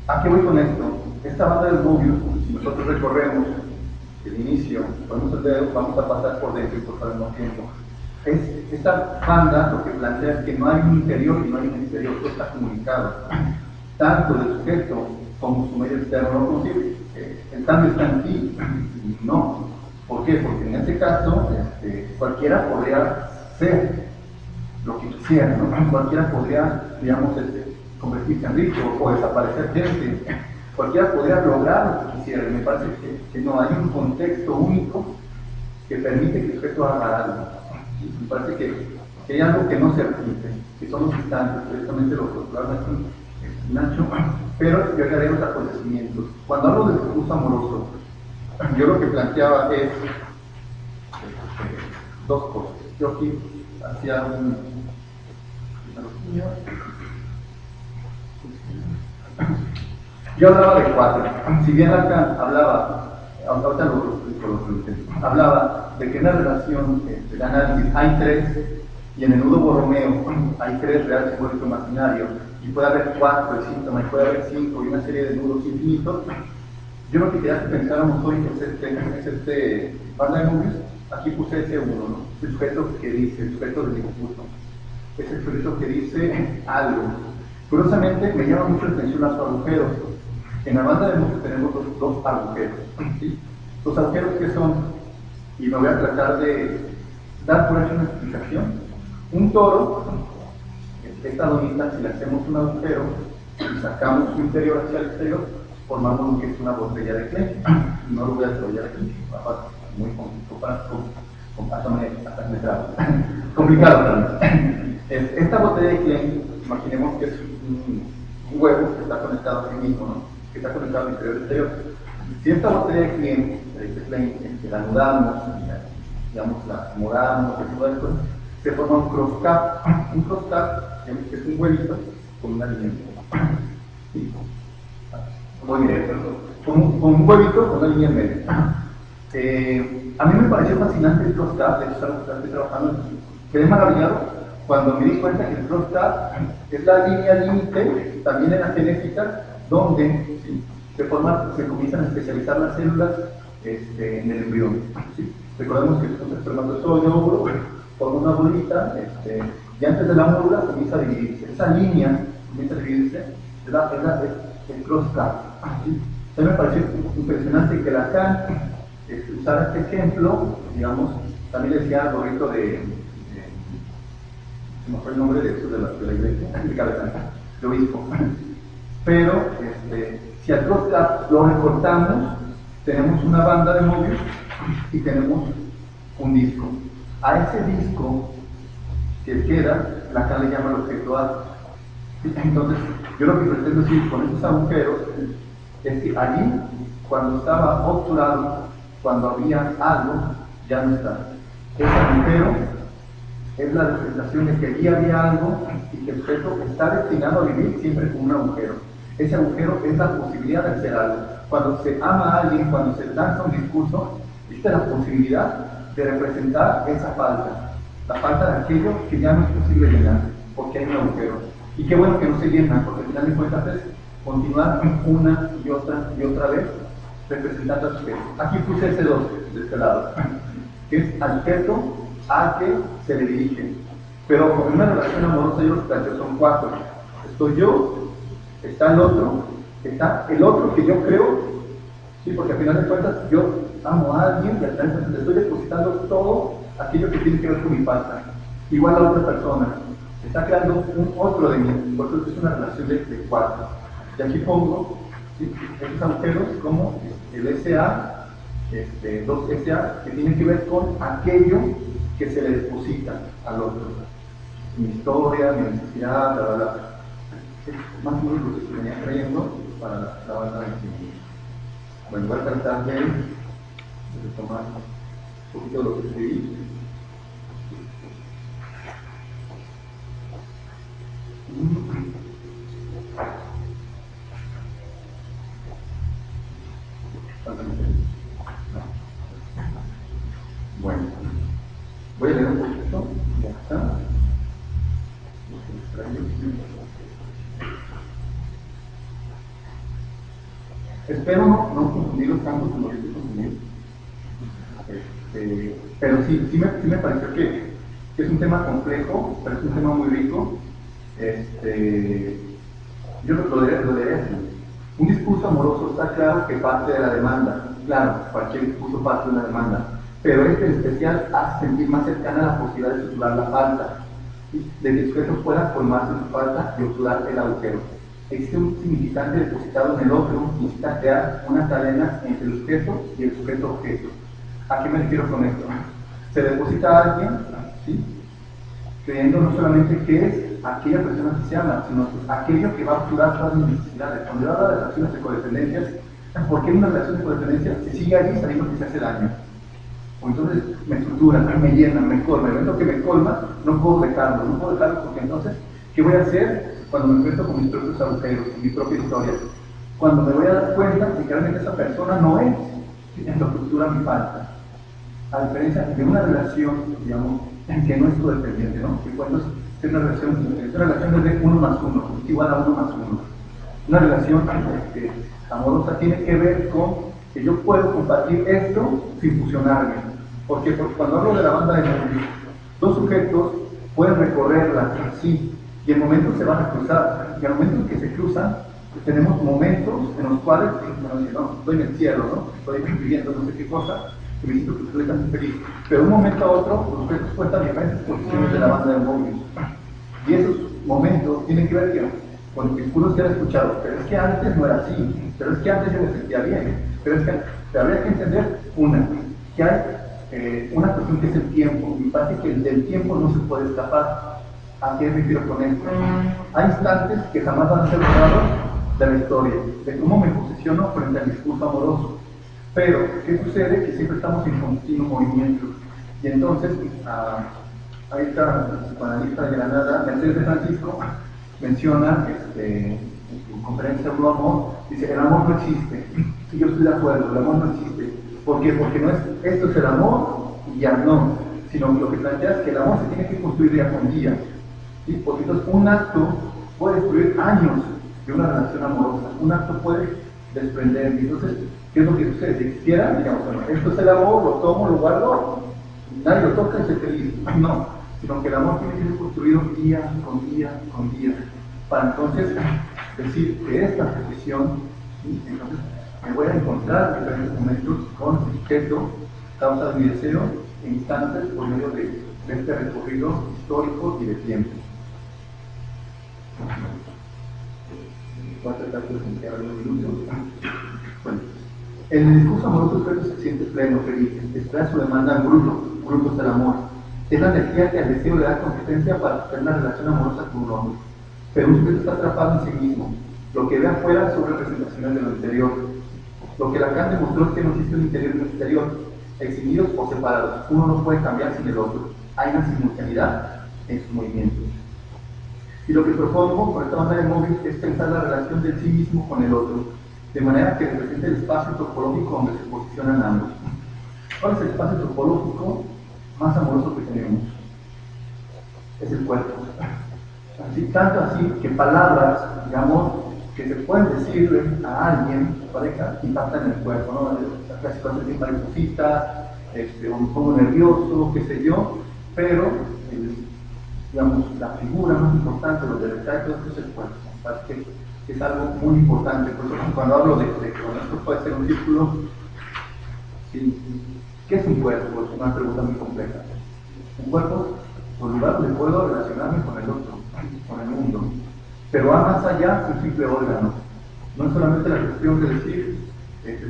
Speaker 3: ¿A qué voy con esto? Esta banda del Mobius, si nosotros recorremos el inicio, ponemos el dedo, vamos a pasar por dentro y por fuera al mismo tiempo. Esta banda lo que plantea es que no hay un interior y no hay un exterior, todo está comunicado, tanto del sujeto como su medio externo. No como decir, el cambio está en ti, no. ¿Por qué? Porque en este caso cualquiera podría ser lo que quisiera, ¿no? Cualquiera podría, digamos, convertirse en rico o desaparecer gente, cualquiera podría lograr lo que quisiera. Me parece que no hay un contexto único que permite que el sujeto haga algo. Me parece que hay algo que no se repite, que son los instantes, precisamente lo que habla aquí Nacho, pero yo añadiré los acontecimientos. Cuando hablo del discurso amoroso, yo lo que planteaba es dos cosas. Yo aquí hacía yo hablaba de cuatro. Si bien acá hablaba de que en la relación de análisis hay tres, y en el nudo borromeo hay tres: real, simbólico, imaginario, y puede haber cuatro el síntoma, y puede haber cinco, y una serie de nudos infinitos. Yo lo que quería que pensáramos hoy es banda de Mobius. Aquí puse ese uno, ¿no? El sujeto que dice, el sujeto del discurso, es el sujeto que dice algo. Curiosamente me llama mucho la atención los agujeros. En la banda de Mobius tenemos dos agujeros, ¿sí? Los agujeros que son, y me voy a tratar de dar por hecho una explicación. Un toro, esta donita, si le hacemos un agujero y sacamos su interior hacia el exterior, formamos lo que es una botella de Klein. No lo voy a desarrollar aquí, muy complicado también. Esta botella de Klein, imaginemos que es un huevo que está conectado a sí mismo, ¿no? Que está conectado al interior y exterior. Si esta botella de Klein la anudamos, digamos, la acomodamos, se forma un cross-cap. Un cross-cap es un huevito con una línea. ¿Sí? Muy bien, con un huevito con una línea en medio. A mí me pareció fascinante el cross-cap, de hecho estoy trabajando, quedé maravillado cuando me di cuenta que el cross-cap es la línea límite, también en la genética, donde ¿sí? se comienzan a especializar las células en el embrión. ¿Sí? Recordemos que es un espermatozoide, óvulo, forma una bolita, y antes de la módula comienza a dividirse. Esa línea comienza a dividirse, es el cross-cap. ¿Sí? A mí me pareció impresionante que Lacan usara este ejemplo, digamos, también decía al gorrito se me fue el nombre de eso de la iglesia, de cabeza, de obispo. Pero si al cross-cap lo recortamos, tenemos una banda de Mobius y tenemos un disco. A ese disco que queda, Lacan le llama el objeto A. Entonces, yo lo que pretendo decir con esos agujeros es que allí, cuando estaba obturado, cuando había algo, ya no está. Ese agujero es la representación de que allí había algo y que el sujeto está destinado a vivir siempre con un agujero. Ese agujero es la posibilidad de hacer algo. Cuando se ama a alguien, cuando se lanza un discurso, existe la posibilidad de representar esa falta, la falta de aquello que ya no es posible llenar, porque hay un agujero. Y qué bueno que no se llena, porque al final de cuentas es continuar una y otra vez representando al sujeto. Aquí puse ese dos de este lado, que es al sujeto a que se le dirige. Pero con una relación amorosa yo los planteo son cuatro. Estoy yo, está el otro que yo creo, ¿sí? Porque al final de cuentas yo amo a alguien y al final de cuentas le estoy depositando todo aquello que tiene que ver con mi falta. Igual a otra persona. Está creando un otro de mí, por eso es una relación de cuatro. Y aquí pongo, ¿sí?, estos agujeros como el SA dos SA, que tiene que ver con aquello que se le deposita al otro. Mi historia, mi necesidad, bla, bla, bla. Es más o menos lo que se venía trayendo para la banda de aquí. Bueno, voy a tratar de retomar un poquito de lo que escribí. Bueno, voy a leer un poquito, ya está. Espero no confundirlos tanto como yo estoy confundido. Pero sí me pareció que es un tema complejo, pero es un tema muy rico. Yo lo diré así. Un discurso amoroso está claro que parte de la demanda. Claro, cualquier discurso parte de la demanda. Pero este en especial hace sentir más cercana la posibilidad de suturar la falta, de que el sujeto pueda colmarse su falta y suturar el agujero. Existe un significante depositado en el otro, necesita crear una cadena entre el sujeto y el sujeto objeto. ¿A qué me refiero con esto? Se deposita a alguien, ¿sí?, creyendo no solamente que es aquella persona que se ama, sino que es aquello que va a obturar todas mis necesidades. Cuando yo hablo de relaciones de codependencias, ¿por qué en una relación de codependencia se sigue allí sabiendo que se hace daño? O entonces me estructura, me llena, me colma. El momento que me colma, no puedo dejarlo porque entonces, ¿qué voy a hacer cuando me enfrento con mis propios agujeros, con mi propia historia? Cuando me voy a dar cuenta de que realmente esa persona no es en lo que obtura mi falta. A diferencia de una relación, digamos, en que no es codependiente, ¿no? Que cuando es una relación de 1 más 1, es igual a 1 más 1. Una relación amorosa tiene que ver con que yo puedo compartir esto sin fusionarme. ¿Por qué? Porque cuando hablo de la banda de Mobius, dos sujetos pueden recorrerla así, y en momentos se van a cruzar, y al momento en que se cruzan, pues tenemos momentos en los cuales, no, estoy en el cielo, ¿no? Estoy viviendo no sé qué cosa, que me siento que estoy tan feliz. Pero de un momento a otro, los sujetos cuentan diferentes posiciones de la banda de Mobius. Y esos momentos tienen que ver con discursos que han escuchado, pero es que antes no era así, pero es que antes yo me sentía bien, pero habría que entender que hay una cuestión que es el tiempo, y parece que del tiempo no se puede escapar. ¿A qué me refiero con esto? Hay instantes que jamás van a ser borrados de la historia, de cómo me posiciono frente al discurso amoroso. Pero, ¿qué sucede? Que siempre estamos en continuo movimiento. Y entonces, ahí está la psicoanalista de Granada, Mercedes de Francisco, menciona en su conferencia Blue Amor, dice, el amor no existe. Sí, yo estoy de acuerdo, el amor no existe. ¿Por qué? Porque no es, esto es el amor y ya no, sino que lo que plantea es que el amor se tiene que construir día con día. ¿Sí? Porque entonces un acto puede destruir años de una relación amorosa, un acto puede desprender. Entonces, ¿qué es lo que sucede? Si existiera, digamos, bueno, esto es el amor, lo tomo, lo guardo, nadie lo toca y soy feliz. No, sino que el amor tiene que ser construido día con día con día, para entonces decir que esta posición, ¿sí?, entonces me voy a encontrar en diferentes momentos con el sujeto, causa de mi deseo, e instantes por medio de este recorrido histórico y de tiempo. Voy a tratar de presentar algunos minutos. Bueno, en el discurso amoroso el sujeto se siente pleno, feliz, expresa su demanda en bruto es el amor. Es la energía que al deseo le da competencia para tener una relación amorosa con un hombre. Pero un sujeto está atrapado en sí mismo. Lo que ve afuera son representaciones de lo interior. Lo que Lacan demostró es que no existe un interior y un exterior, exhibidos o separados. Uno no puede cambiar sin el otro. Hay una simultaneidad en sus movimientos. Y lo que propongo con esta banda de Mobius es pensar la relación del sí mismo con el otro, de manera que represente el espacio antropológico donde se posicionan ambos. ¿Cuál es el espacio antropológico más amoroso que tenemos? Es el cuerpo. Así, tanto así que palabras, digamos, que se pueden decirle a alguien, a su pareja, impactan en el cuerpo, ¿no? La clásica de maripositas, o me pongo nervioso, qué sé yo, pero digamos, la figura más importante, lo del detalle, todo esto es el cuerpo. Parece que es algo muy importante. Por eso, cuando hablo de que esto puede ser un círculo, ¿sí? ¿Qué es un cuerpo? Es una pregunta muy compleja. Un cuerpo es un lugar donde puedo relacionarme con el otro, con el mundo, pero va más allá de un simple órgano. No es solamente la cuestión de decir,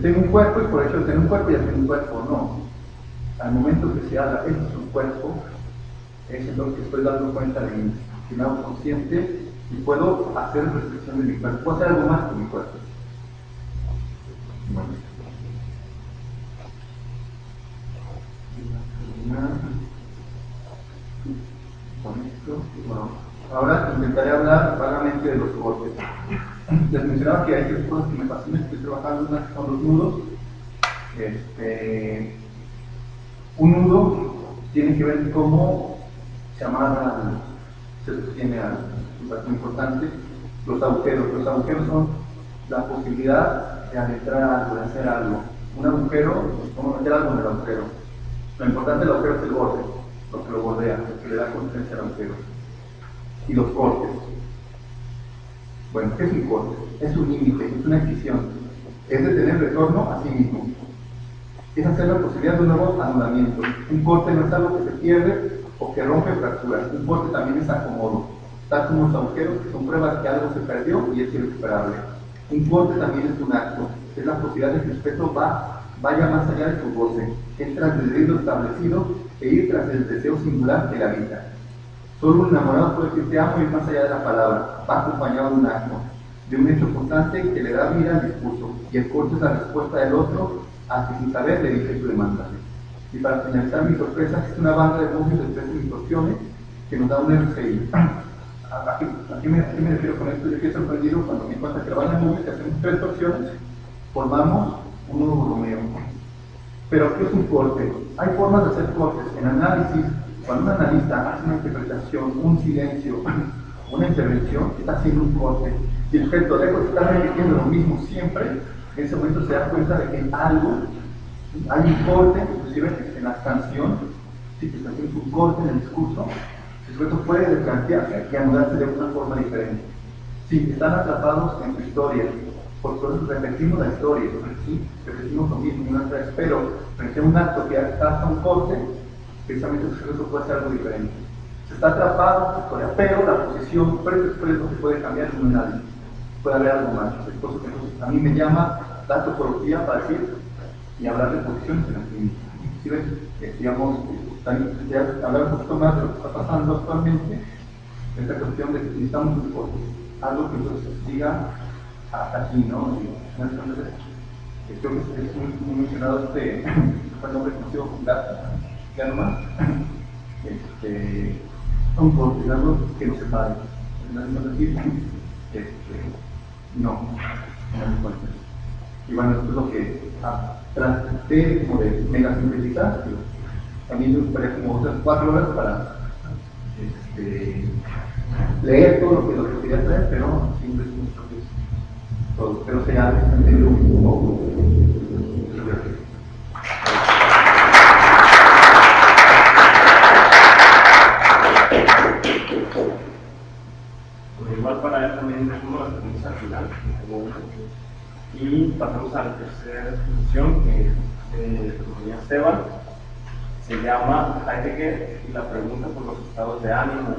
Speaker 3: Tengo un cuerpo y por hecho de tener un cuerpo ya tengo un cuerpo, no. Al momento que se habla, esto es un cuerpo, es en lo que estoy dando cuenta de mí, que me hago consciente y puedo hacer reflexión de mi cuerpo, puedo hacer algo más con mi cuerpo. Bueno. Bueno, ahora intentaré hablar vagamente de los cortes. Les mencionaba que hay tres cosas que me fascinan, estoy trabajando, una que son los nudos. Un nudo tiene que ver cómo se amarra, se sostiene a un patrón importante, los agujeros. Los agujeros son la posibilidad de adentrar algo, de hacer algo. Un agujero, como meter algo en el agujero. Lo importante del agujero es el borde, lo que lo bordea, lo que le da consistencia al agujero. Y los cortes. Bueno, ¿qué es un corte? Es un límite, es una excisión. Es de tener retorno a sí mismo. Es hacer la posibilidad de un nuevo anulamiento. Un corte no es algo que se pierde o que rompe fracturas. Un corte también es acomodo. Tal como los agujeros, que son pruebas que algo se perdió y es irrecuperable. Un corte también es un acto. Es la posibilidad de que el sujeto vaya más allá de su goce, es transgredir lo establecido e ir tras el deseo singular que la habita. Solo un enamorado puede decir te amo y ir más allá de la palabra, va acompañado de un acto, de un hecho constante que le da vida al discurso, y el corte es la respuesta del otro a que sin saber le dice su demanda. Y para finalizar mi sorpresa, existe una banda de voces de 13 distorsiones que nos da un RCI. ¿A qué me refiero con esto? Yo quedé sorprendido cuando me di cuenta que la banda de voces que hacemos 3 torsiones, formamos un nuevo Romeo. Pero ¿qué es un corte? Hay formas de hacer cortes. En análisis, cuando un analista hace una interpretación, un silencio, una intervención, está haciendo un corte. Si el sujeto lejos está repitiendo lo mismo siempre, en ese momento se da cuenta de que algo, hay un corte, inclusive en la canción, si se está haciendo un corte en el discurso, el sujeto puede replantearse y anudarse de una forma diferente. Si están atrapados en su historia, por eso repetimos la historia, ¿sí? Repetimos lo mismo una vez, pero frente a un acto que hasta un corte, precisamente el sujeto puede hacer algo diferente. Se está atrapado en su historia, pero la posición después lo que puede cambiar es un análisis. Puede haber algo más. Entonces, a mí me llama la topología para decir y hablar de posiciones en la clínica. Inclusive, digamos, hablar un poquito más de lo que está pasando actualmente, esta cuestión de que necesitamos un corte, algo que entonces diga hasta aquí, ¿no? Entonces, creo que es muy mencionado fue el nombre conocido ya nomás, un corte, algo que nos separe. Es decir, no me cuenta. Y bueno, esto es lo que traté como de mega simplificar. También yo ocuparía como otras 4 horas para leer todo lo que quería traer, pero siempre es mucho que todo. Pero sea entender un poco.
Speaker 2: Igual para él también dejamos las preguntas al final, y pasamos a la tercera exposición que tenía Esteban. Se llama Heidegger y la pregunta por los estados de ánimo,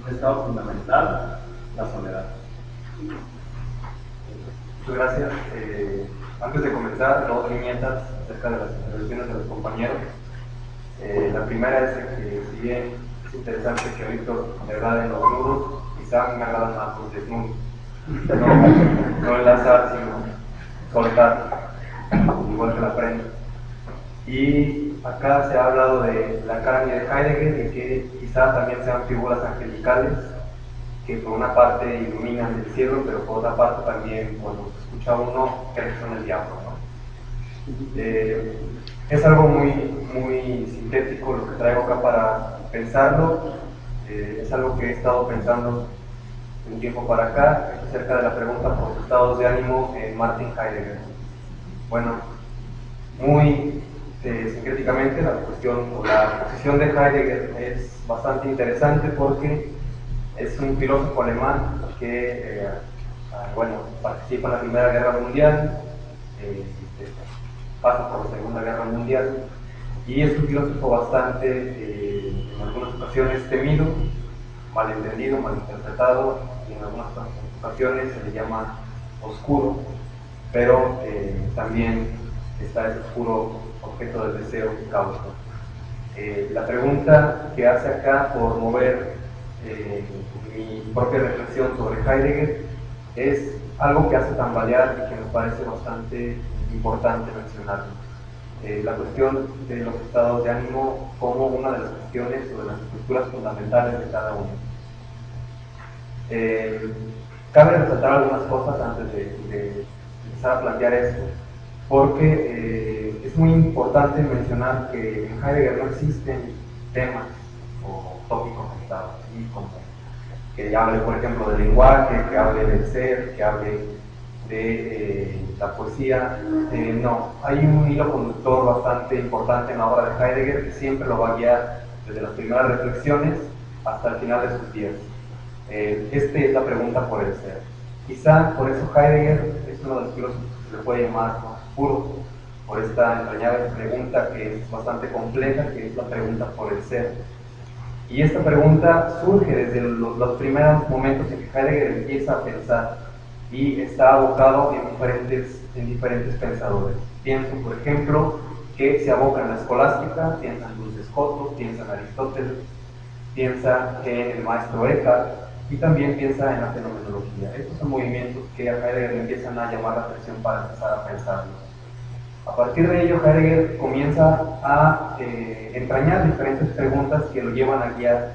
Speaker 2: un estado fundamental, la soledad.
Speaker 4: Muchas gracias. Antes de comenzar, 2 viñetas acerca de las intervenciones de los compañeros. La primera es que, si bien es interesante que a Víctor le agraden los nudos, quizá a mí me agradan más los desnudos. No enlazar, sino soltar, igual que la prenda. Y acá se ha hablado de Lacan y de Heidegger, de que quizá también sean figuras angelicales que por una parte iluminan el cielo, pero por otra parte también, cuando se escucha uno, cree que son el diablo, ¿no? Es algo muy sintético lo que traigo acá para pensarlo. Es algo que he estado pensando un tiempo para acá, acerca de la pregunta por los estados de ánimo en Martin Heidegger. Bueno, muy sincréticamente, la cuestión o la posición de Heidegger es bastante interesante porque es un filósofo alemán que participa en la Primera Guerra Mundial, pasa por la Segunda Guerra Mundial, y es un filósofo bastante, en algunas ocasiones temido, malentendido, malinterpretado, y en algunas ocasiones se le llama oscuro. pero también está ese oscuro objeto del deseo que causa. La pregunta que hace acá, por mover mi propia reflexión sobre Heidegger, es algo que hace tambalear y que me parece bastante importante mencionarlo. La cuestión de los estados de ánimo como una de las cuestiones o de las estructuras fundamentales de cada uno. Cabe resaltar algunas cosas antes de empezar a plantear esto, porque es muy importante mencionar que en Heidegger no existen temas o tópicos estados, ¿sí? Como que hable, por ejemplo, del lenguaje, que hable del ser, que hable de la poesía. No, hay un hilo conductor bastante importante en la obra de Heidegger que siempre lo va a guiar desde las primeras reflexiones hasta el final de sus días. Esta es la pregunta por el ser. Quizá por eso Heidegger es uno de los filósofos que se le puede llamar más puro, por esta entrañable pregunta que es bastante compleja, que es la pregunta por el ser. Y esta pregunta surge desde los primeros momentos en que Heidegger empieza a pensar y está abocado en diferentes pensadores. Pienso, por ejemplo, que se aboca en la escolástica, piensa en Duns Scotus, piensa en Aristóteles, piensa en el maestro Eckhart y también piensa en la fenomenología. Estos son movimientos que a Heidegger le empiezan a llamar la atención para empezar a pensarlos. A partir de ello, Heidegger comienza a entrañar diferentes preguntas que lo llevan a guiar,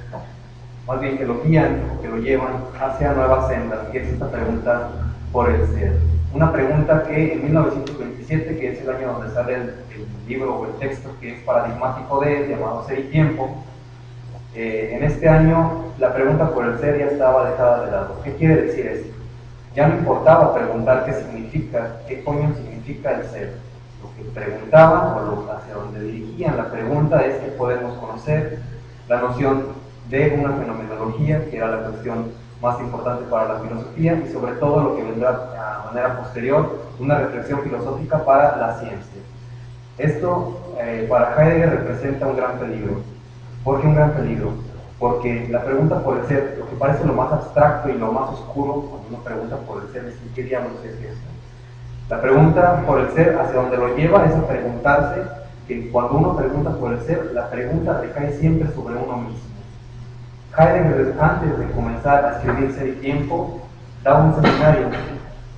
Speaker 4: más bien que lo guían o que lo llevan hacia nuevas sendas, que es esta pregunta por el ser. Una pregunta que en 1927, que es el año donde sale el libro o el texto que es paradigmático de él, llamado Ser y Tiempo, en este año la pregunta por el ser ya estaba dejada de lado. ¿Qué quiere decir esto? Ya no importaba preguntar qué significa, qué coño significa el ser. Lo que preguntaban o hacia donde dirigían la pregunta es que podemos conocer la noción de una fenomenología, que era la cuestión más importante para la filosofía, y sobre todo lo que vendrá a manera posterior, una reflexión filosófica para la ciencia. Esto para Heidegger representa un gran peligro. ¿Por qué un gran peligro? Porque la pregunta por el ser, lo que parece lo más abstracto y lo más oscuro cuando uno pregunta por el ser, es ¿qué diablos es esto? La pregunta por el ser, hacia donde lo lleva, es a preguntarse que cuando uno pregunta por el ser, la pregunta recae siempre sobre uno mismo. Heidegger, antes de comenzar a escribir Ser y Tiempo, da un seminario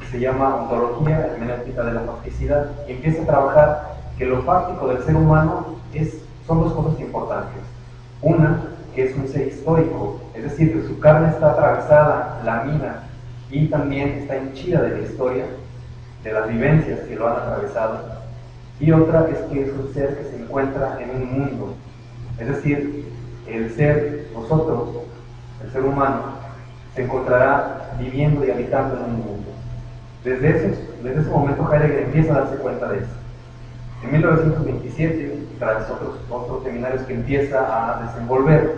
Speaker 4: que se llama Ontología Hermenéutica de la Facticidad y empieza a trabajar que lo fáctico del ser humano son dos cosas importantes. Una, que es un ser histórico, es decir, que su carne está atravesada, lamida y también está henchida de la historia, de las vivencias que lo han atravesado. Y otra es que es un ser que se encuentra en un mundo, es decir, el ser, nosotros, el ser humano, se encontrará viviendo y habitando en un mundo. Desde ese momento Heidegger empieza a darse cuenta de eso. En 1927, tras otros seminarios que empieza a desenvolver,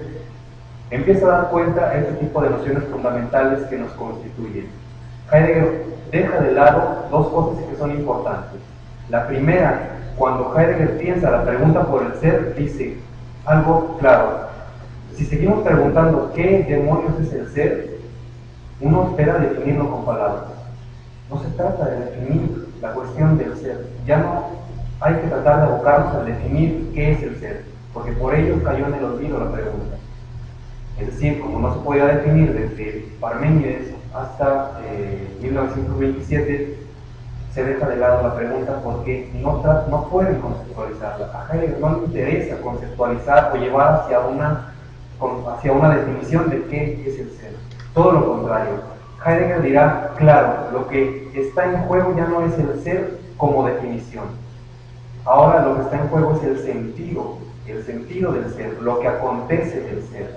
Speaker 4: empieza a dar cuenta de este tipo de nociones fundamentales que nos constituyen. Heidegger deja de lado dos cosas que son importantes. La primera, cuando Heidegger piensa la pregunta por el ser, dice algo claro. Si seguimos preguntando qué demonios es el ser, uno espera definirlo con palabras. No se trata de definir la cuestión del ser. Ya no hay que tratar de abocarnos a definir qué es el ser, porque por ello cayó en el olvido la pregunta. Es decir, como no se podía definir desde Parménides hasta 1927, se deja de lado la pregunta porque no pueden conceptualizarla. A Heidegger no le interesa conceptualizar o llevar hacia una definición de qué es el ser. Todo lo contrario. Heidegger dirá, claro, lo que está en juego ya no es el ser como definición. Ahora lo que está en juego es el sentido del ser, lo que acontece del ser.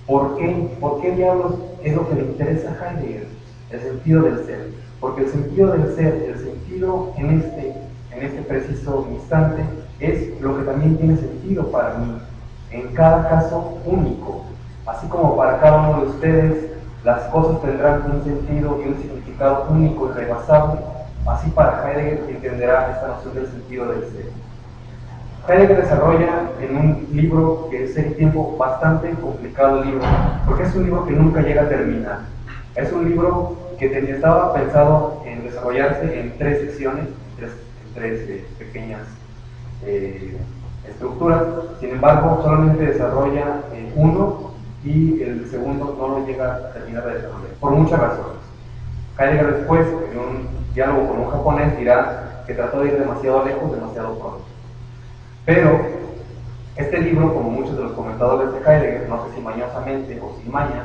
Speaker 4: ¿Por qué? ¿Por qué diablos es lo que le interesa a Heidegger? El sentido del ser. Porque el sentido del ser, el sentido en este preciso instante, es lo que también tiene sentido para mí, en cada caso único. Así como para cada uno de ustedes las cosas tendrán un sentido y un significado único y rebasable, así para Heidegger entenderá esta noción del sentido del ser. Heidegger desarrolla en un libro que es Ser y Tiempo, bastante complicado libro, porque es un libro que nunca llega a terminar. Es un libro que estaba pensado en desarrollarse en 3 secciones, en tres pequeñas estructuras. Sin embargo, solamente desarrolla uno y el segundo no lo llega a terminar de desarrollar, por muchas razones. Heidegger después, en un diálogo con un japonés, dirá que trató de ir demasiado lejos, demasiado pronto. Pero este libro, como muchos de los comentadores de Heidegger, no sé si mañosamente o sin maña,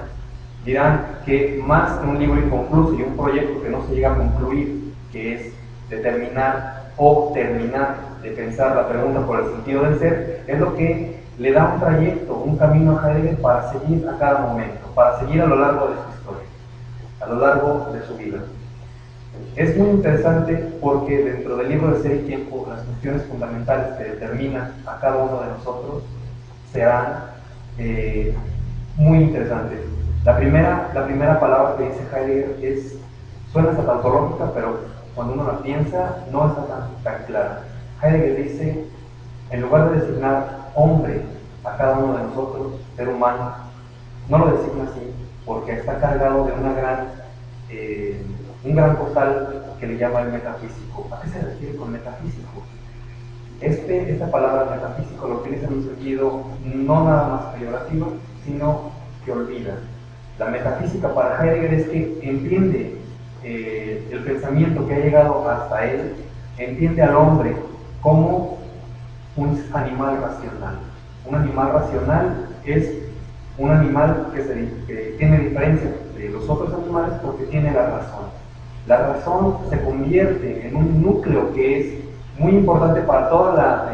Speaker 4: dirán que más que un libro inconcluso y un proyecto que no se llega a concluir, que es determinar o terminar de pensar la pregunta por el sentido del ser, es lo que le da un trayecto, un camino a Heidegger para seguir a cada momento, para seguir a lo largo de su historia, a lo largo de su vida. Es muy interesante porque dentro del libro de Ser y Tiempo, las cuestiones fundamentales que determinan a cada uno de nosotros serán muy interesantes. La primera palabra que dice Heidegger suena hasta tautológica, pero cuando uno la piensa no está tan clara. Heidegger dice, en lugar de designar hombre a cada uno de nosotros, ser humano, no lo designa así, porque está cargado de un gran portal que le llama el metafísico. ¿A qué se refiere con metafísico? Esta palabra metafísico lo utiliza en un sentido no nada más peyorativo, sino que olvida. La metafísica para Heidegger es que entiende el pensamiento que ha llegado hasta él, entiende al hombre como un animal racional. Un animal racional es un animal que tiene diferencia de los otros animales porque tiene la razón. La razón se convierte en un núcleo que es muy importante para toda la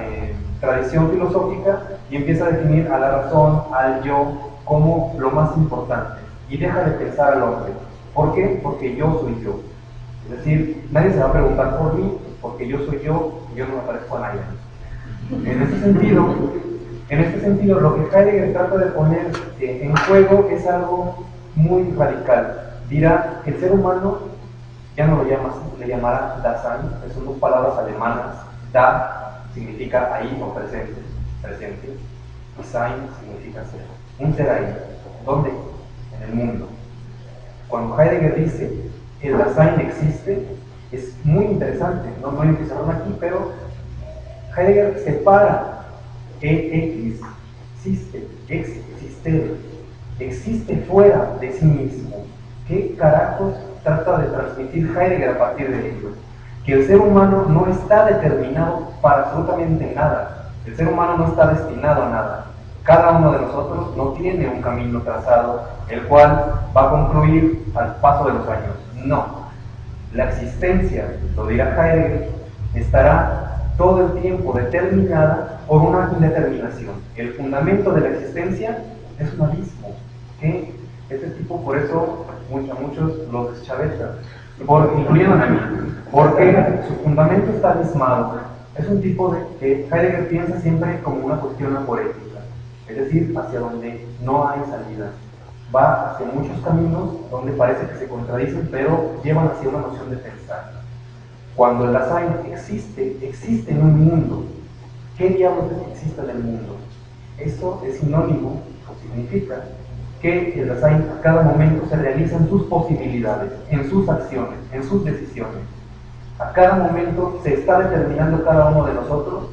Speaker 4: tradición filosófica y empieza a definir a la razón, al yo, como lo más importante y deja de pensar al hombre. ¿Por qué? Porque yo soy yo. Es decir, nadie se va a preguntar por mí, porque yo soy yo y yo no me parezco a nadie. En este sentido, lo que Heidegger trata de poner en juego es algo muy radical. Dirá que el ser humano ya no lo llama así, le llamará Dasein, que son 2 palabras alemanas. Da significa ahí o presente, y Sein significa ser. Un ser ahí. ¿Dónde? En el mundo. Cuando Heidegger dice el Dasein existe, es muy interesante, no hay que empezar aquí, pero Heidegger separa existe fuera de sí mismo. ¿Qué carajos trata de transmitir Heidegger a partir de ello? Que el ser humano no está determinado para absolutamente nada. El ser humano no está destinado a nada. Cada uno de nosotros no tiene un camino trazado, el cual va a concluir al paso de los años. No. La existencia, lo dirá Heidegger, estará todo el tiempo determinada por una indeterminación. El fundamento de la existencia es un abismo, que este tipo, por eso muchos lo deschavetan, incluyéndome a mí, porque su fundamento está abismado. Es un tipo que Heidegger piensa siempre como una cuestión aporética, es decir, hacia donde no hay salida. Va hacia muchos caminos donde parece que se contradicen, pero llevan hacia una noción de pensar. Cuando el Dasein existe en un mundo. ¿Qué diablos existe en el mundo? Eso es sinónimo, o significa, que el Dasein a cada momento se realiza en sus posibilidades, en sus acciones, en sus decisiones. A cada momento se está determinando cada uno de nosotros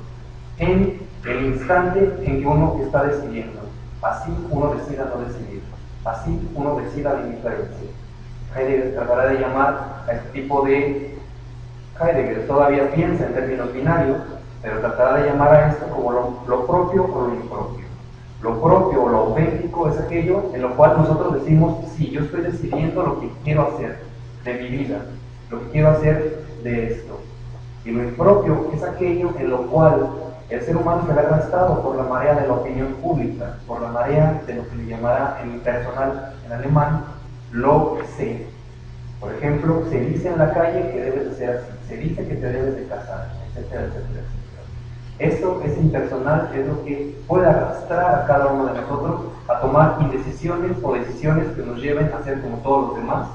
Speaker 4: en el instante en que uno está decidiendo. Así uno decida no decidir, así uno decida la indiferencia. Heidegger tratará de llamar a este tipo de... Heidegger todavía piensa en términos binarios, pero tratará de llamar a esto como lo propio o lo impropio. Lo propio o lo auténtico es aquello en lo cual nosotros decimos, sí, yo estoy decidiendo lo que quiero hacer de mi vida, lo que quiero hacer de esto. Y lo impropio es aquello en lo cual el ser humano se ve arrastrado por la marea de la opinión pública, por la marea de lo que le llamará en impersonal, en alemán, lo que sé. Por ejemplo, se dice en la calle que debes de ser así, se dice que te debes de casar, etcétera, etcétera, etcétera. Eso es impersonal, es lo que puede arrastrar a cada uno de nosotros a tomar indecisiones o decisiones que nos lleven a ser como todos los demás,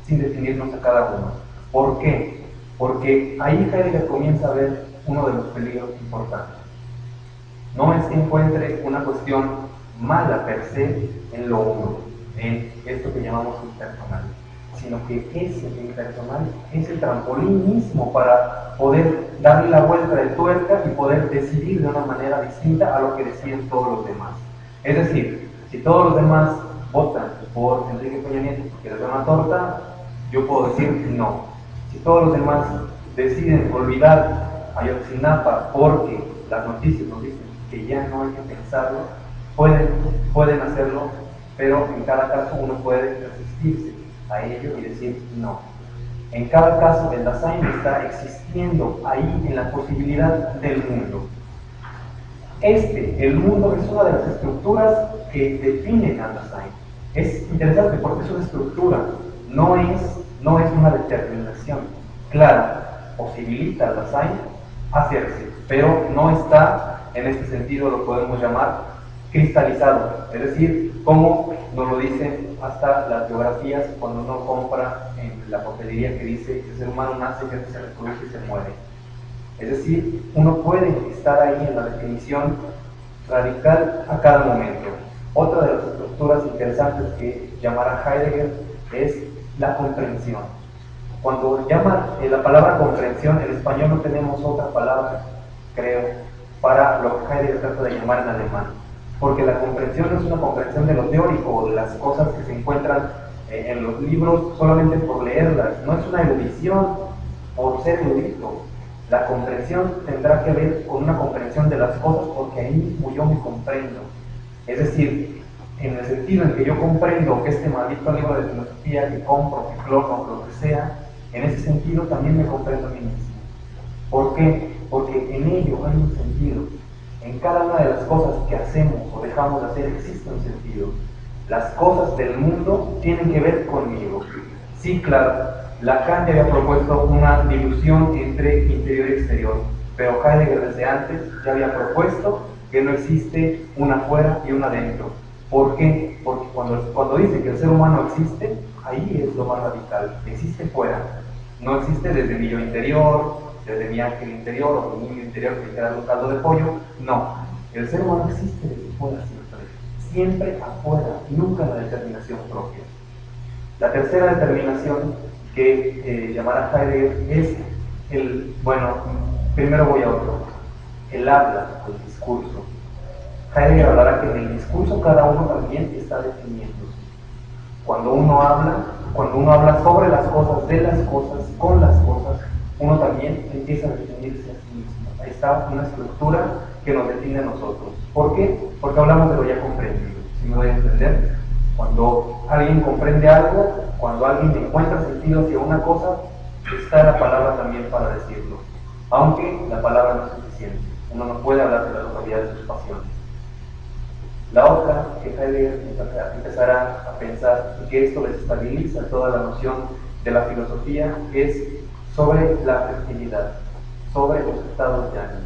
Speaker 4: sin definirnos a cada uno. ¿Por qué? Porque ahí Heidegger comienza a ver uno de los peligros importantes. No es que encuentre una cuestión mala per se en lo uno, en esto que llamamos impersonal, sino que ese impersonal es el trampolín mismo para poder darle la vuelta de tuerca y poder decidir de una manera distinta a lo que deciden todos los demás. Es decir, si todos los demás votan por Enrique Peña Nieto porque les da una torta, yo puedo decir no. Si todos los demás deciden olvidar a Ayotzinapa porque las noticias nos dicen que ya no hay que pensarlo, pueden hacerlo, pero en cada caso uno puede resistirse a ello y decir no. En cada caso el Dasein está existiendo ahí en la posibilidad del mundo. El mundo es una de las estructuras que definen al Dasein. Es interesante porque es una estructura, no es una determinación. Claro, posibilita al Dasein hacerse, pero no está, en este sentido lo podemos llamar cristalizado, es decir, como nos lo dicen hasta las biografías cuando uno compra en la papelería que dice que el ser humano nace, que se reproduce y se muere. Es decir, uno puede estar ahí en la definición radical a cada momento. Otra de las estructuras interesantes que llamará Heidegger es la comprensión. Cuando llama la palabra comprensión, en español no tenemos otra palabra, creo, para lo que Heidegger trata de llamar en alemán. Porque la comprensión no es una comprensión de lo teórico o de las cosas que se encuentran en los libros solamente por leerlas, no es una erudición por ser erudito. La comprensión tendrá que ver con una comprensión de las cosas porque ahí mismo yo me comprendo. Es decir, en el sentido en que yo comprendo que este maldito libro de filosofía que compro, que clono, lo que sea, en ese sentido también me comprendo a mí mismo. ¿Por qué? Porque en ello hay un sentido. En cada una de las cosas que hacemos o dejamos de hacer existe un sentido. Las cosas del mundo tienen que ver conmigo. Sí, claro, Lacan ya había propuesto una dilución entre interior y exterior, pero Heidegger desde antes ya había propuesto que no existe una afuera y una adentro. ¿Por qué? Porque cuando dice que el ser humano existe, ahí es lo más radical. Existe fuera. No existe desde mi yo interior, desde mi ángel interior o mi niño interior que queda en un caldo de pollo. No, el ser humano existe desde fuera siempre afuera, nunca la determinación propia. La tercera determinación que llamará Heidegger es primero voy a otro, el habla, el discurso. Heidegger hablará que en el discurso cada uno también está definiéndose. Cuando uno habla sobre las cosas, de las cosas, con las cosas, uno también empieza a definirse a sí mismo. Ahí está una estructura que nos define a nosotros. ¿Por qué? Porque hablamos de lo ya comprendido. Si me doy a entender, cuando alguien comprende algo, cuando alguien encuentra sentido hacia una cosa, está la palabra también para decirlo. Aunque la palabra no es suficiente. Uno no puede hablar de la totalidad de sus pasiones. La otra que Heidegger empezará a pensar y que esto desestabiliza toda la noción de la filosofía es sobre la afectividad, sobre los estados de ánimo.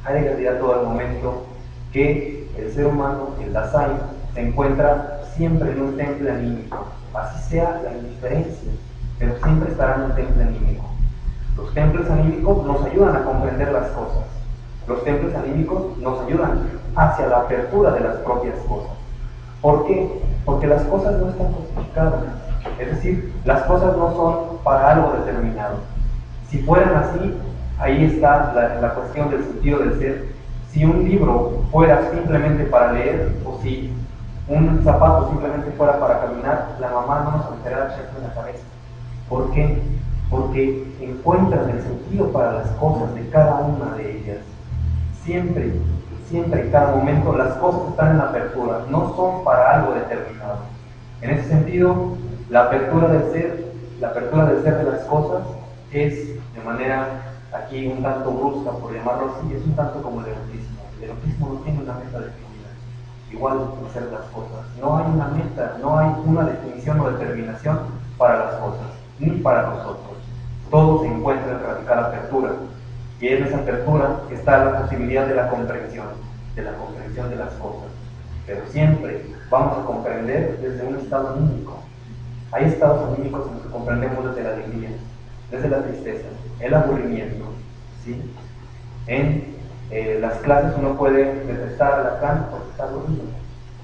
Speaker 4: Heidegger dirá todo el momento que el ser humano, el Dasein, se encuentra siempre en un temple anímico, así sea la indiferencia, pero siempre estará en un temple anímico. Los templos anímicos nos ayudan a comprender las cosas. Los templos anímicos nos ayudan hacia la apertura de las propias cosas. ¿Por qué? Porque las cosas no están justificadas. Es decir, las cosas no son para algo determinado. Si fueran así, ahí está la cuestión del sentido del ser. Si un libro fuera simplemente para leer, o si un zapato simplemente fuera para caminar, la mamá no nos meterá el cheque en la cabeza. ¿Por qué? Porque encuentran el sentido para las cosas de cada una de ellas. Siempre, en cada momento, las cosas están en apertura, no son para algo determinado. En ese sentido, la apertura del ser de las cosas es, de manera aquí un tanto brusca, por llamarlo así, es un tanto como el erotismo. El erotismo no tiene una meta definida, igual que ser las cosas. No hay una meta, no hay una definición o determinación para las cosas, ni para nosotros. Todo se encuentra en radical apertura. Y en esa apertura está la posibilidad de la comprensión de las cosas. Pero siempre vamos a comprender desde un estado anímico. Hay estados anímicos en los que comprendemos desde la alegría, desde la tristeza, el aburrimiento, ¿sí? En las clases uno puede detestar a Lacan porque está aburrido.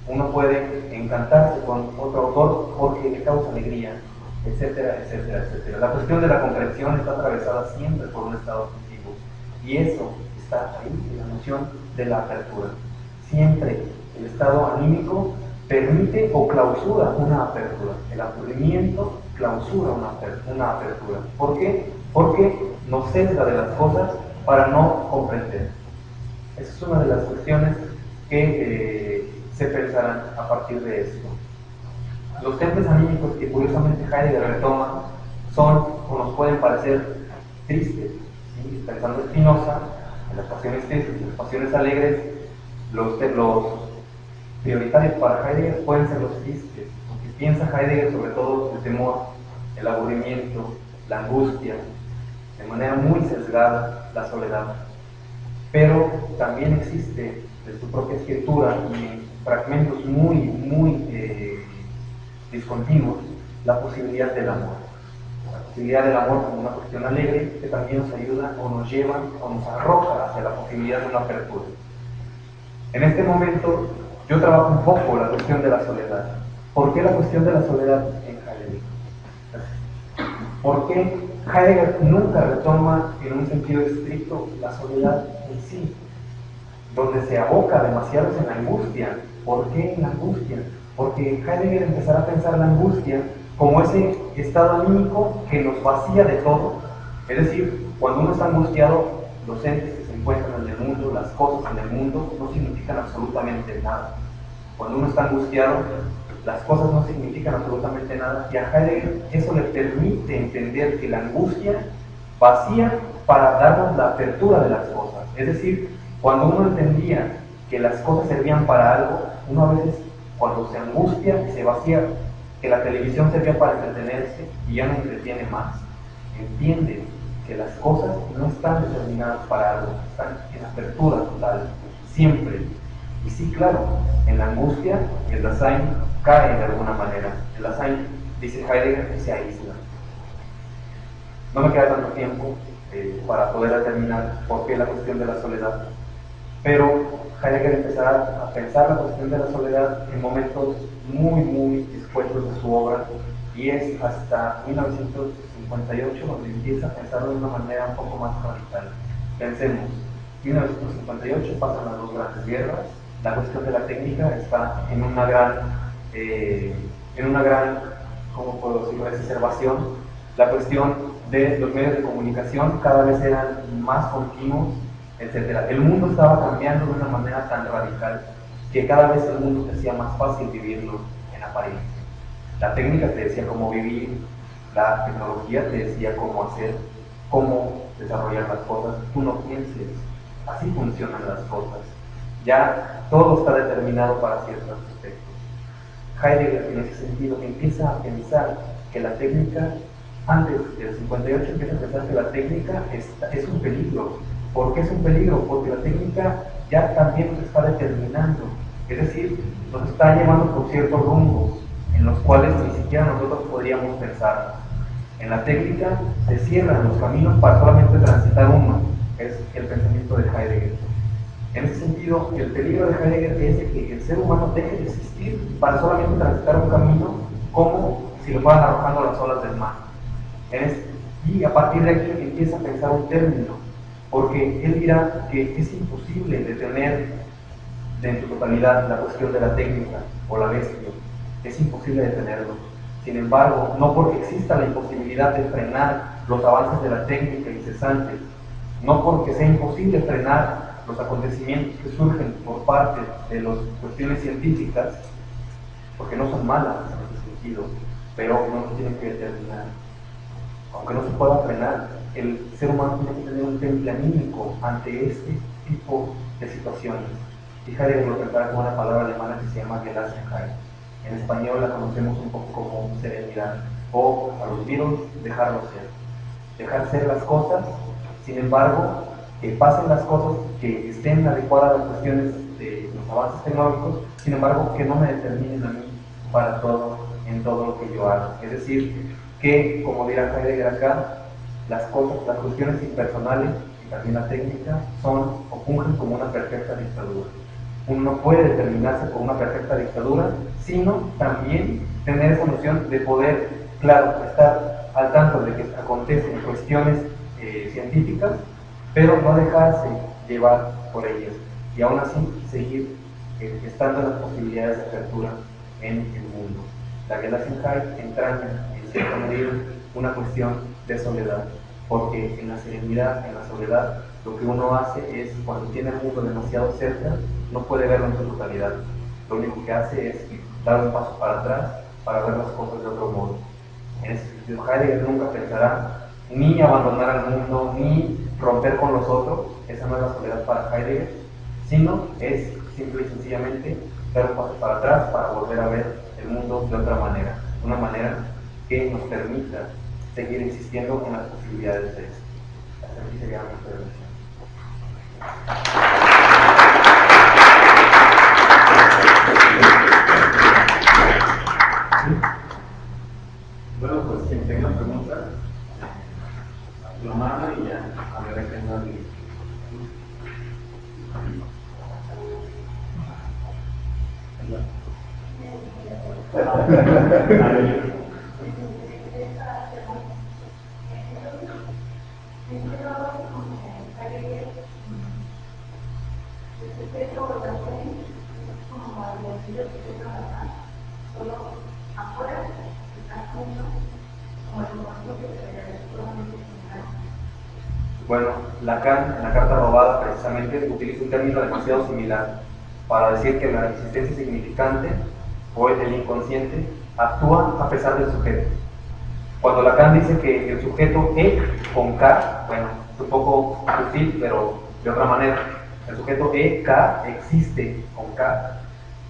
Speaker 4: Uno puede encantarse con otro autor porque le causa alegría. etcétera, etcétera, etcétera. La cuestión de la comprensión está atravesada siempre por un estado afectivo, y eso está ahí en la noción de la apertura. Siempre el estado anímico permite o clausura una apertura. El aburrimiento clausura una apertura. ¿Por qué? Porque nos sesga de las cosas para no comprender. Esa es una de las cuestiones que se pensarán a partir de esto. Los templos anímicos que curiosamente Heidegger retoma son o nos pueden parecer tristes, ¿sí? Pensando en Spinoza, en las pasiones tristes y las pasiones alegres, los prioritarios para Heidegger pueden ser los tristes, porque piensa Heidegger sobre todo el temor, el aburrimiento, la angustia, de manera muy sesgada la soledad. Pero también existe de su propia escritura y en fragmentos muy discontinuos la posibilidad del amor. La posibilidad del amor como una cuestión alegre que también nos ayuda o nos lleva o nos arroja hacia la posibilidad de una apertura. En este momento yo trabajo un poco la cuestión de la soledad. ¿Por qué la cuestión de la soledad en Heidegger? ¿Por qué Heidegger nunca retoma en un sentido estricto la soledad en sí, donde se aboca demasiado en la angustia? ¿Por qué en la angustia? Porque Heidegger empezará a pensar la angustia como ese estado anímico que nos vacía de todo. Es decir, cuando uno está angustiado, los entes que se encuentran en el mundo, las cosas en el mundo, no significan absolutamente nada. Cuando uno está angustiado, las cosas no significan absolutamente nada, y a Heidegger eso le permite entender que la angustia vacía para darnos la apertura de las cosas. Es decir, cuando uno entendía que las cosas servían para algo, uno a veces, cuando se angustia y se vacía, que la televisión servía para entretenerse y ya no entretiene más, entiende que las cosas no están determinadas para algo, están en apertura total, siempre. Y sí, claro, en la angustia el Dasein cae de alguna manera. El Dasein, dice Heidegger, que se aísla. No me queda tanto tiempo para poder determinar por qué la cuestión de la soledad, pero Heidegger empezará a pensar la cuestión de la soledad en momentos muy expuestos de su obra, y es hasta 1958 donde empieza a pensarlo de una manera un poco más radical. Pensemos, 1958 pasan las dos grandes guerras, la cuestión de la técnica está en una gran, ¿cómo puedo decirlo?, exacerbación. La cuestión de los medios de comunicación cada vez eran más continuos, etc. El mundo estaba cambiando de una manera tan radical que cada vez el mundo te hacía más fácil vivirlo en apariencia. La técnica te decía cómo vivir, la tecnología te decía cómo hacer, cómo desarrollar las cosas. Tú no pienses, así funcionan las cosas. Ya todo está determinado para ciertos aspectos. Heidegger, en ese sentido, empieza a pensar que la técnica, antes del 58, empieza a pensar que la técnica es un peligro. ¿Por qué es un peligro? Porque la técnica ya también nos está determinando, es decir, nos está llevando por ciertos rumbos en los cuales ni siquiera nosotros podríamos pensar. En la técnica se cierran los caminos para solamente transitar uno, es el pensamiento de Heidegger. En ese sentido, el peligro de Heidegger es de que el ser humano deje de existir para solamente transitar un camino, como si lo fueran arrojando las olas del mar. Y a partir de aquí empieza a pensar un término, porque él dirá que es imposible detener en su totalidad la cuestión de la técnica o la bestia, es imposible detenerlo. Sin embargo, no porque exista la imposibilidad de frenar los avances de la técnica incesantes, no porque sea imposible frenar los acontecimientos que surgen por parte de las cuestiones científicas, porque no son malas en ese sentido, pero no se tienen que determinar. Aunque no se pueda frenar, el ser humano tiene que tener un temple anímico ante este tipo de situaciones. Y Heidegger lo prepara con una palabra alemana que se llama Gelassenheit. En español la conocemos un poco como serenidad, o a los Beatles, dejarlo ser. Dejar ser las cosas, sin embargo, que pasen las cosas, que estén adecuadas a las cuestiones de los avances tecnológicos, sin embargo, que no me determinen a mí para todo, en todo lo que yo hago. Es decir, que, como dirá Heidegger acá, las cosas, las cuestiones impersonales y también la técnica son o fungen como una perfecta dictadura. Uno no puede determinarse por una perfecta dictadura, sino también tener esa noción de poder claro, estar al tanto de que acontecen cuestiones científicas, pero no dejarse llevar por ellas y aún así seguir estando en las posibilidades de apertura en el mundo. La Gelasian High entraña en cierta medida una cuestión de soledad, porque en la serenidad, en la soledad, lo que uno hace es, cuando tiene el mundo demasiado cerca, no puede verlo en su totalidad. Lo único que hace es dar un paso para atrás para ver las cosas de otro modo. En ese sentido, Heidegger nunca pensará ni abandonar al mundo, ni romper con los otros. Esa no es la soledad para Heidegger, sino es simple y sencillamente dar un paso para atrás para volver a ver el mundo de otra manera, una manera que nos permita seguir existiendo en las posibilidades de esto. Hasta aquí sería mi intervención.
Speaker 2: Bueno, pues quien tenga preguntas, lo manda y ya, a ver a qué nos dice.
Speaker 4: Bueno, Lacan, en la carta robada, precisamente utiliza un término demasiado similar para decir que la existencia significante o el inconsciente actúa a pesar del sujeto. Cuando Lacan dice que el sujeto E con K, bueno, es un poco sutil, pero de otra manera, el sujeto E, K, existe con K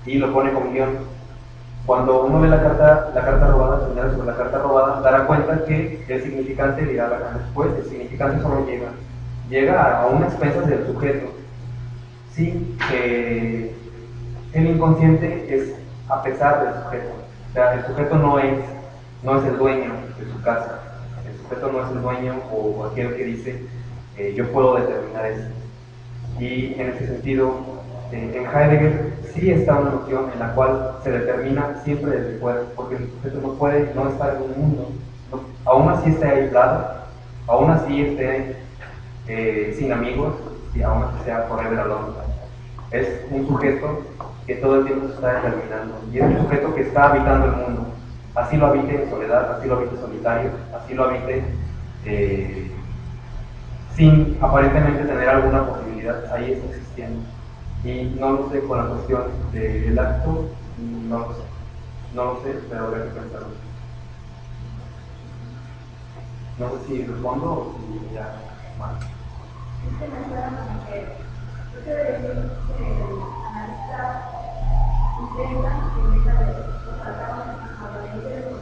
Speaker 4: y lo pone con guión. Cuando uno ve la carta robada, señales sobre la carta robada, dará cuenta que el significante, dirá Lacan después, el significante solo llega a unas expensas del sujeto. Sí, que el inconsciente es a pesar del sujeto. O sea, el sujeto no es el dueño de su casa, el sujeto no es el dueño o aquel que dice yo puedo determinar eso. Y en ese sentido, en Heidegger sí está una noción en la cual se determina siempre desde fuera, porque el sujeto no puede no estar en un mundo, no, aún así esté aislado, aún así esté sin amigos y aún así sea forever alone. Es un sujeto que todo el tiempo se está determinando y es un sujeto que está habitando el mundo. Así lo habite en soledad, así lo habite solitario, así lo habite sin aparentemente tener alguna posibilidad, ahí está existiendo. Y no lo sé con la cuestión del acto, no lo sé, pero habrá que pensarlo. No sé si respondo o si ya más.
Speaker 5: Me suena como que yo quiero decir que el analista intenta que en esta de los tratados a la ley de los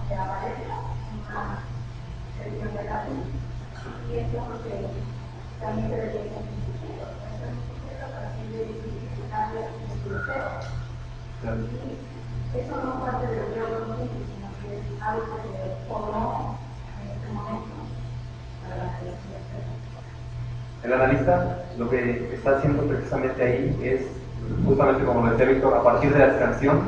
Speaker 5: que aparece una selección de datos y es lo que también se debe ser a partir de dificultades de su deseo. Y eso no parte de lo que yo conozco, sino que es algo que se formó en este momento para la selección.
Speaker 4: El analista lo que está haciendo precisamente ahí es, justamente como lo decía Víctor, a partir de la extracción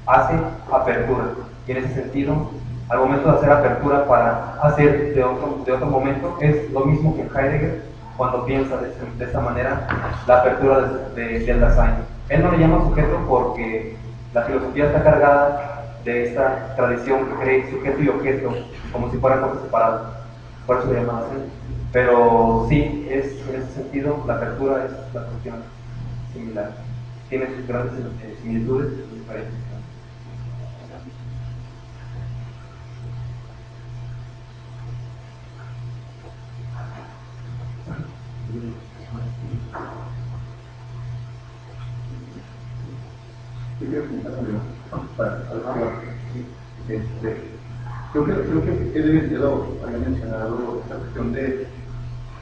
Speaker 4: hace apertura. Y en ese sentido, al momento de hacer apertura para hacer de otro momento, es lo mismo que en Heidegger cuando piensa de esta manera la apertura del Dasein. Él no le llama sujeto porque la filosofía está cargada de esta tradición que cree sujeto y objeto como si fueran cosas separadas. Por eso le llaman así. Pero sí, en ese sentido, la apertura es la cuestión similar. Tiene sus grandes similitudes y sus diferencias.
Speaker 3: Yo quiero comentar algo para creo que Heidegger ya lo había mencionado, esta cuestión de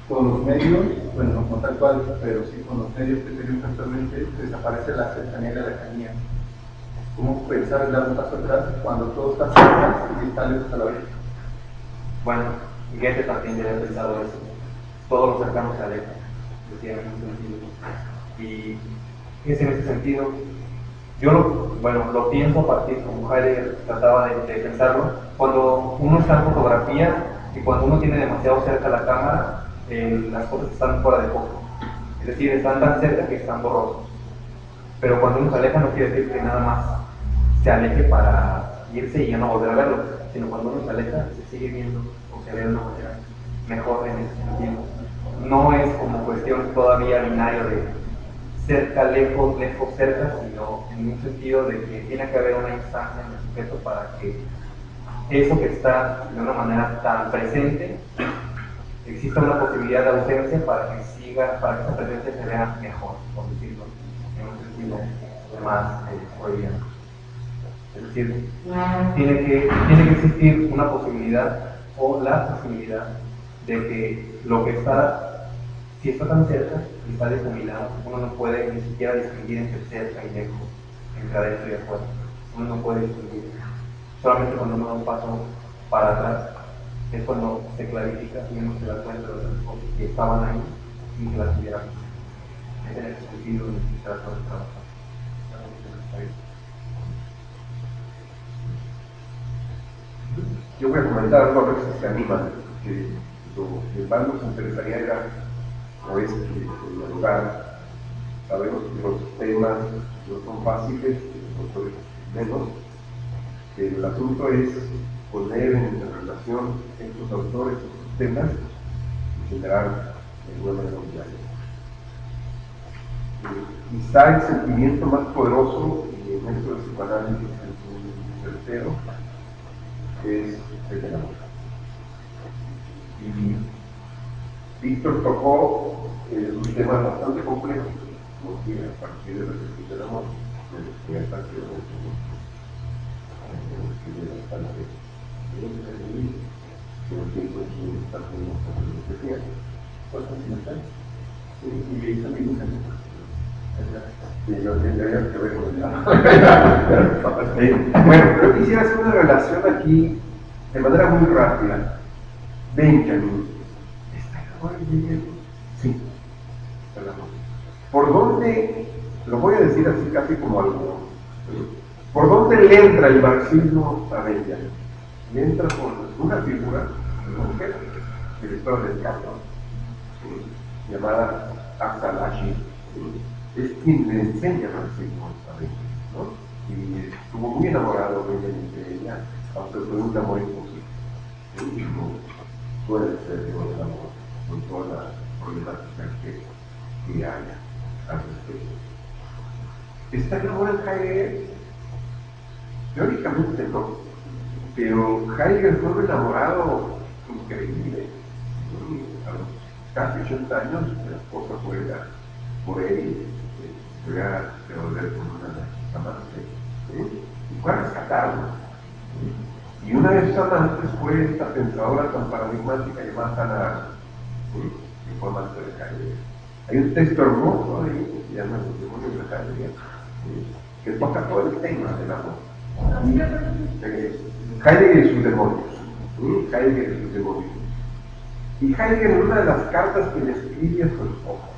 Speaker 3: con los medios, bueno, no tal cual, pero sí con los medios que tenemos actualmente, desaparece la cercanía de la lejanía. ¿Cómo pensar en dar un paso atrás cuando todo está cerca y está lejos a la vez?
Speaker 4: Bueno, Goethe también ya había pensado eso. Todos los cercanos se alejan, decía en ese sentido. Y es en ese sentido, lo pienso a partir, como Heidegger trataba de pensarlo, cuando uno está en fotografía y cuando uno tiene demasiado cerca la cámara, las cosas están fuera de foco. Es decir, están tan cerca que están borrosos. Pero cuando uno se aleja no quiere decir que nada más se aleje para irse y ya no volver a verlo, sino cuando uno se aleja se sigue viendo o se ve de una manera mejor en ese sentido. No es como cuestión todavía binario de cerca, lejos, lejos, cerca, sino en un sentido de que tiene que haber una instancia en el sujeto para que eso que está de una manera tan presente, exista una posibilidad de ausencia para que siga, para que esa presencia se vea mejor, por decirlo, en un sentido más freudiano. Es decir, tiene que existir una posibilidad o la posibilidad de que lo que está, si está tan cerca y está difuminado, uno no puede ni siquiera distinguir entre cerca y lejos, entre adentro y afuera. Uno no puede distinguir. Solamente cuando uno da un paso para atrás es cuando se clarifica y uno se da cuenta de las cosas que estaban ahí sin que las hubiera visto. Es en ese sentido en el que se trata de trabajar.
Speaker 1: Yo voy a comentar algo a ver si se animan, que lo que más nos interesaría era, o es que dialogar. Sabemos que los temas no son fáciles, los autores menos, pero el asunto es poner en relación estos autores, estos temas, y generar de alguna manera un diálogo. Quizá el sentimiento más poderoso, y en esto del psicoanálisis es un tercero, es el del amor. Y Víctor tocó un tema bastante complejo, como que a partir de la cuestión del amor, de la parte de bastante que el tiempo es un espacio muy especial. ¿Cuál es y le hizo mi mujer. Sí, yo tendría que ver con el bueno, pero quisiera hacer una relación aquí de manera muy rápida. Benjamin, ¿está el amor viviendo? Sí, está el amor. ¿Por dónde, lo voy a decir así casi como algo, por dónde le entra el marxismo a Benjamin? Le entra por una figura, una mujer, directora del campo, llamada Axalashi, es quien le enseña marxismo a Benjamin, ¿no? Y estuvo muy enamorado Benjamin de ella, aunque fue un amor imposible. No puede ser de un amor con toda la problemática que haya al respecto. ¿Está el amor en Heidegger? Teóricamente no, pero Heidegger fue un enamorado increíble. A los casi 80 años la esposa fue por él, se voy a devolver con una amante, y fue a rescatarlo. Y una de sus amantes fue esta pensadora tan paradigmática llamada Hannah Arendt, que fue amante de Heidegger. Hay un texto hermoso ahí que se llama Los demonios de Heidegger, que toca todo el tema del amor. Heidegger y sus demonios. Heidegger y sus demonios. Y Heidegger, en una de las cartas que le escribe a su esposa,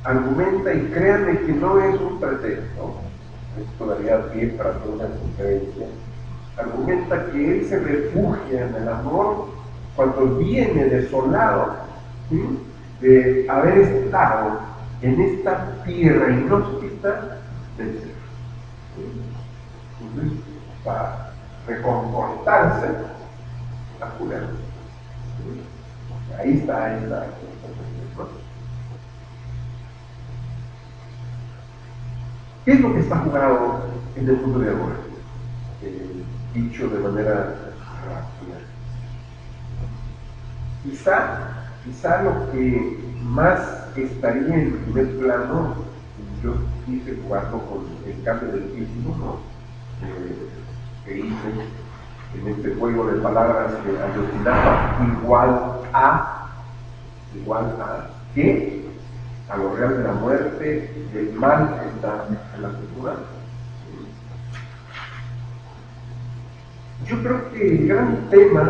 Speaker 1: argumenta, y créanme que no es un pretexto, esto daría pie para toda una conferencia, argumenta que él se refugia en el amor cuando viene desolado, ¿sí?, de haber estado en esta tierra inhóspita del ser. Entonces, para reconfortarse, la cura. Ahí está esta. ¿Qué es lo que está jugado en el mundo de ahora? Dicho de manera rápida. Quizá lo que más estaría en primer plano, yo quise jugarlo con el cambio del título, ¿no? Que hice en este juego de palabras de Ayotzinapa igual a que a lo real de la muerte, del mal que está en la cultura. Yo creo que el gran tema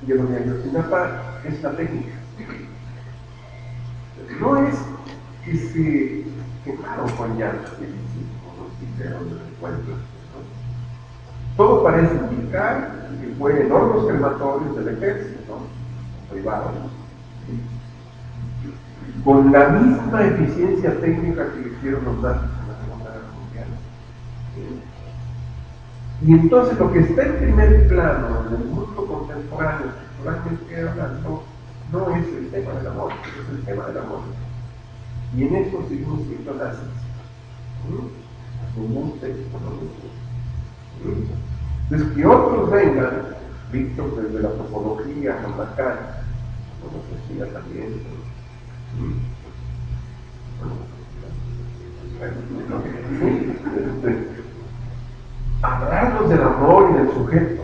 Speaker 1: de lo de Ayotzinapa es la técnica. No es que se quemaron con llanto y los hicieron del encuentro. Todo parece indicar que fue en hornos crematorios del ejército privado, con la misma eficiencia técnica que le hicieron los nazis en la Segunda Guerra Mundial. Y entonces lo que está en primer plano en el mundo contemporáneo, culturalmente hablando, no es el tema del amor, es el tema del amor. Y en eso seguimos siendo nazis. En un texto, ¿no? Entonces, que otros vengan, vistos desde la topología, con Lacan, como decía también, hablarnos del amor y del sujeto.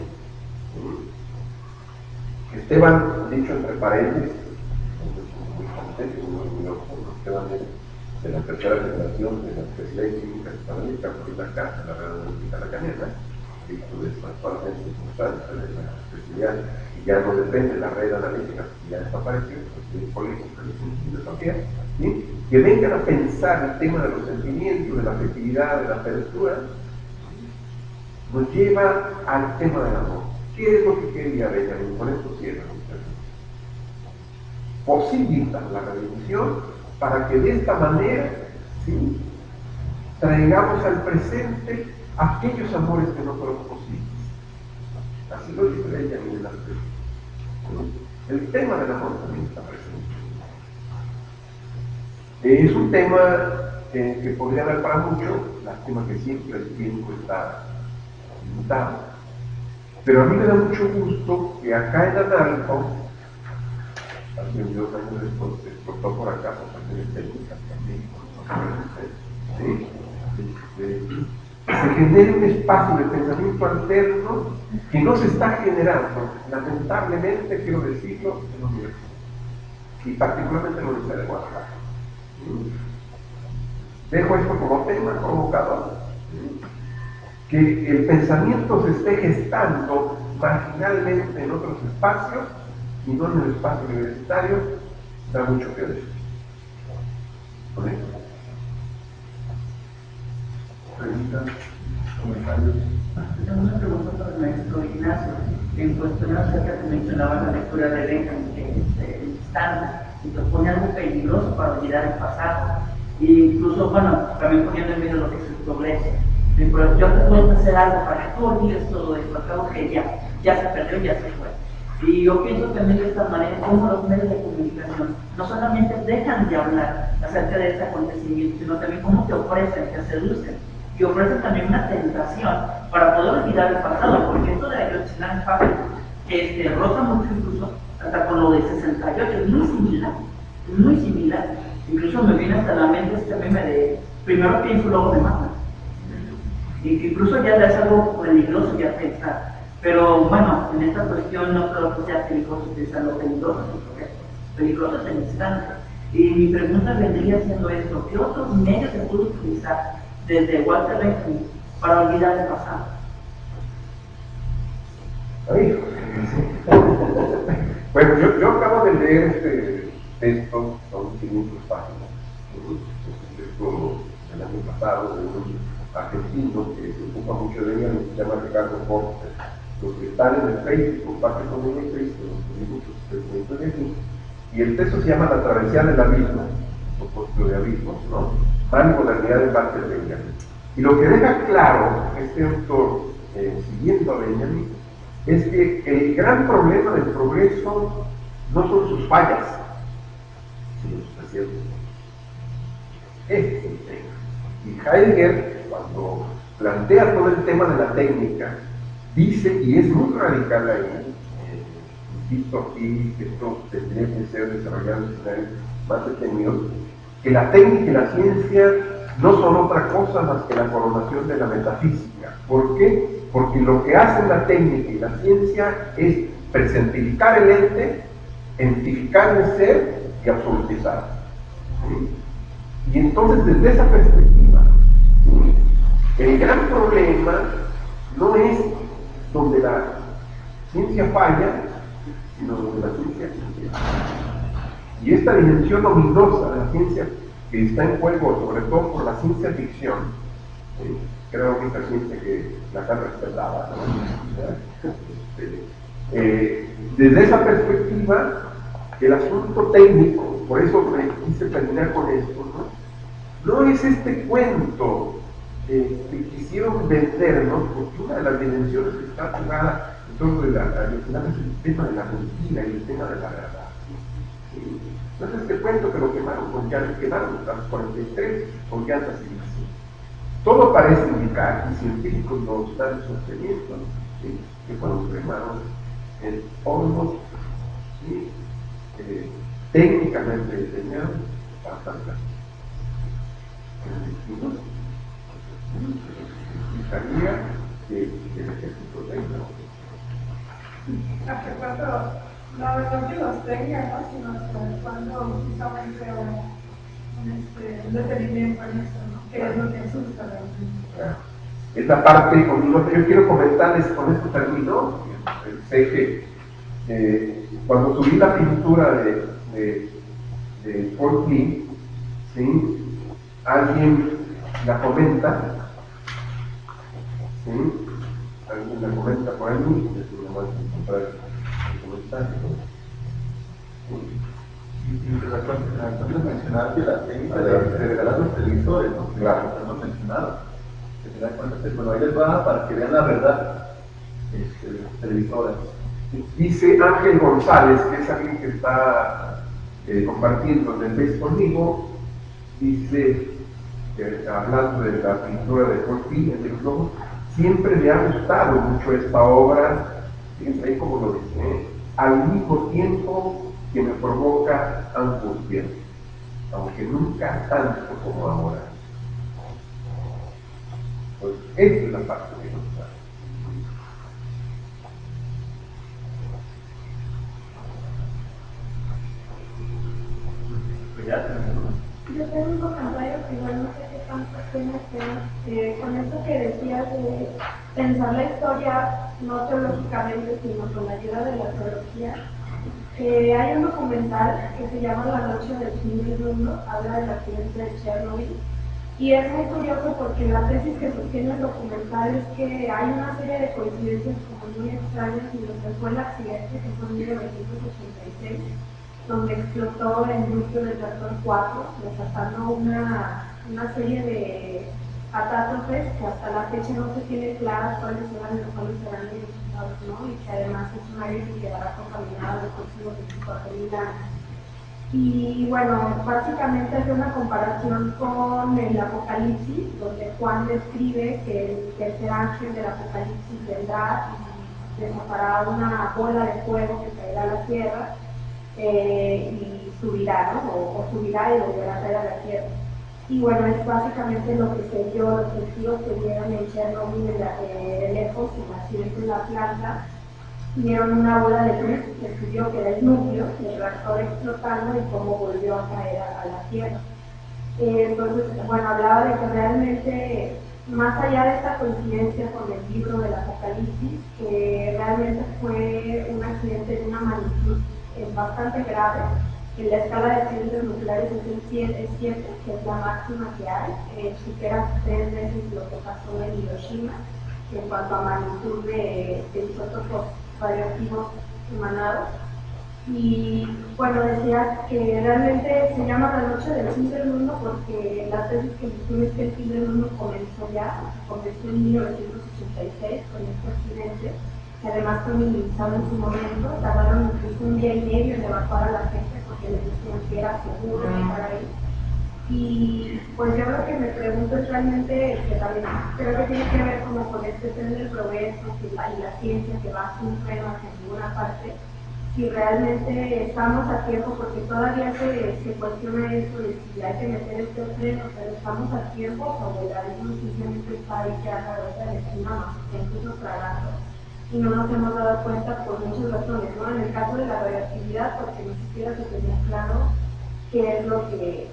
Speaker 1: Esteban, dicho entre paréntesis, muy contento, muy orgulloso, Esteban es de la tercera generación de la especialidad en química hispánica, por la casa, la redundancia lacaniana, virtudes actualmente importantes de la especialidad, y ya no depende de la red analítica, que ya desapareció, pues es política, de filosofía, ¿sí? Que vengan a pensar el tema de los sentimientos, de la afectividad, de la apertura, nos lleva al tema del amor. ¿Qué es lo que quería Benjamin? Con esto cierra. Posibilita la redención para que de esta manera, ¿sí?, traigamos al presente aquellos amores que no fueron posibles. Así lo dice Benjamin en las películas. El tema del amor también está presente. Es un tema que podría dar para mucho, lástima que siempre el tiempo está limitado. Pero a mí me da mucho gusto que acá en Analco, hace 2 años después, se exportó por acá por cuestiones técnicas también, ¿sí? Se genere un espacio de pensamiento alterno que no se está generando, lamentablemente, quiero decirlo, en la universidad, y particularmente en la Universidad de Guadalajara. Dejo esto como tema provocador, que el pensamiento se esté gestando marginalmente en otros espacios y no en el espacio universitario, da mucho que decir. ¿Con esto?
Speaker 3: Preguntas, comentarios.
Speaker 6: Tengo una pregunta para el maestro Ignacio. En cuestión acerca que mencionaba la lectura de Benjamin, que es el estándar, y que pone algo peligroso para olvidar el pasado. E incluso, bueno, también poniendo en medio lo que es el progreso. Pero yo te puedo hacer algo para que tú olvides todo esto, acabo que ya se perdió, ya se fue. Y yo pienso también de esta manera como los medios de comunicación no solamente dejan de hablar acerca de este acontecimiento, sino también cómo te ofrecen, te seducen y ofrecen también una tentación para poder olvidar el pasado, porque esto de Ayotzinapa que roza mucho incluso hasta con lo de 68, es muy similar, incluso me viene hasta la mente este meme de primero pienso, luego me matan. Y que incluso ya es algo peligroso ya pensar. Pero bueno, en esta cuestión no creo que sea peligroso pensar lo peligroso, porque peligroso es el instante. Y mi pregunta vendría siendo esto: ¿qué otros medios se puede utilizar desde Walter Benjamin para olvidar el pasado?
Speaker 1: Ay, bueno, yo acabo de leer este texto, son 500 páginas, este texto del año pasado, de un argentino que se ocupa mucho de ella, se llama Ricardo Porter. Los que están en el Facebook, comparten conmigo el Facebook, muchos de aquí, y el texto se llama La travesía del abismo, propósito de abismos, ¿no? Modernidad de Walter Benjamin. Y lo que deja claro este autor, siguiendo a Benjamin, es que el gran problema del progreso no son sus fallas, sino sus aciertos. Este es el tema. Y Heidegger, cuando plantea todo el tema de la técnica, dice, y es muy radical ahí, insisto aquí, que esto tendría que ser desarrollado en escenarios más detenidos, que la técnica y la ciencia no son otra cosa más que la coronación de la metafísica. ¿Por qué? Porque lo que hacen la técnica y la ciencia es presentificar el ente, entificar el ser y absolutizar. ¿Sí? Y entonces, desde esa perspectiva, el gran problema no es donde la ciencia falla, sino donde la ciencia funciona. Y esta dimensión ominosa de la ciencia que está en juego, sobre todo por la ciencia ficción, creo que esta ciencia que la tan respetaba, ¿no? Desde esa perspectiva, el asunto técnico, por eso me quise terminar con esto, no es este cuento que quisieron vendernos, porque una de las dimensiones que está jugada en torno de la es el tema de la mentira y el tema de la verdad. No es este cuento que lo quemaron con llantas, quemaron a los 43 con llantas y así. Todo parece indicar, y científicos lo están sosteniendo, ¿sí?, que cuando quemaron en hornos, ¿sí?, técnicamente diseñados para fantasmas. El destino significaría que el ejército tenga.
Speaker 5: Hasta cuando, no que los tenga, ¿no?, sino hasta cuando justamente un detenimiento en eso, ¿no?, que es lo que asusta realmente.
Speaker 1: Es la parte, yo quiero comentarles, con esto termino, sé que cuando subí la pintura de Paul Klee, ¿sí?, alguien la comenta, ¿sí?, alguien la comenta por ahí, me voy a encontrar el comentario,
Speaker 3: Y de mencionar que la técnica de regalar los televisores, ¿no? Claro, que hemos mencionado. Que se dan cuenta que, bueno, ahí les va para que vean la verdad, televisores.
Speaker 1: Dice Ángel González, que es alguien que está compartiendo en el mes conmigo, dice, hablando de la pintura de Paul Klee, siempre me ha gustado mucho esta obra, fíjense ahí como lo dice, al mismo tiempo que me provoca angustia, aunque nunca tanto como ahora. Pues esta es la parte que nos da.
Speaker 5: Yo tengo un comentario que igual no sé qué tanto tiene que ver con eso que decías de pensar la historia no teológicamente, sino con la ayuda de la teología. Hay un documental que se llama La noche del fin del mundo, habla del accidente de Chernobyl, y es muy curioso porque la tesis que sostiene el documental es que hay una serie de coincidencias como muy extrañas y lo que fue el accidente, que fue en 1986, donde explotó el núcleo del reactor 4, desatando una serie de catástrofes que hasta la fecha no se tiene claras cuáles serán los resultados, ¿no?, y que además es un área que quedará contaminada de próximos 24.000 años. Y bueno, básicamente hace una comparación con el Apocalipsis, donde Juan describe que el tercer ángel del Apocalipsis vendrá y desatará una bola de fuego que caerá a la tierra, y subirá, ¿no?, o subirá y volverá a caer a la tierra. Y bueno, es básicamente lo que se vio, los testigos que vieron en Chernobyl de lejos, en el accidente de la planta, vieron una bola de luz que estudió que era el núcleo, el reactor explotando y cómo volvió a caer a la tierra. Entonces, bueno, hablaba de que realmente, más allá de esta coincidencia con el libro del Apocalipsis, que realmente fue un accidente de una magnitud bastante grave. En la escala de accidentes nucleares es 7, que es la máxima que hay, supera 3 veces lo que pasó en Hiroshima en cuanto a magnitud de isótopos radioactivos emanados. Y bueno, decía que realmente se llama la noche del fin del mundo porque la tesis que dice es que el fin del mundo comenzó en 1986 con este accidente, que además fue minimizado en su momento. Tardaron incluso 1 día y medio en evacuar a la gente porque les decían que era seguro estar ahí. Y pues yo lo que me pregunto es realmente, que también creo que tiene que ver como con este tren del progreso y la ciencia que va sin freno hacia ninguna parte, si realmente estamos a tiempo, porque todavía se cuestiona eso de si hay que meter este freno, pero estamos a tiempo, o el algoritmo simplemente está ahí que a la cabeza de la esquina más, incluso tragando. Y no nos hemos dado cuenta por muchas razones, ¿no? En el caso de la radioactividad, porque ni siquiera se tenía claro qué es lo que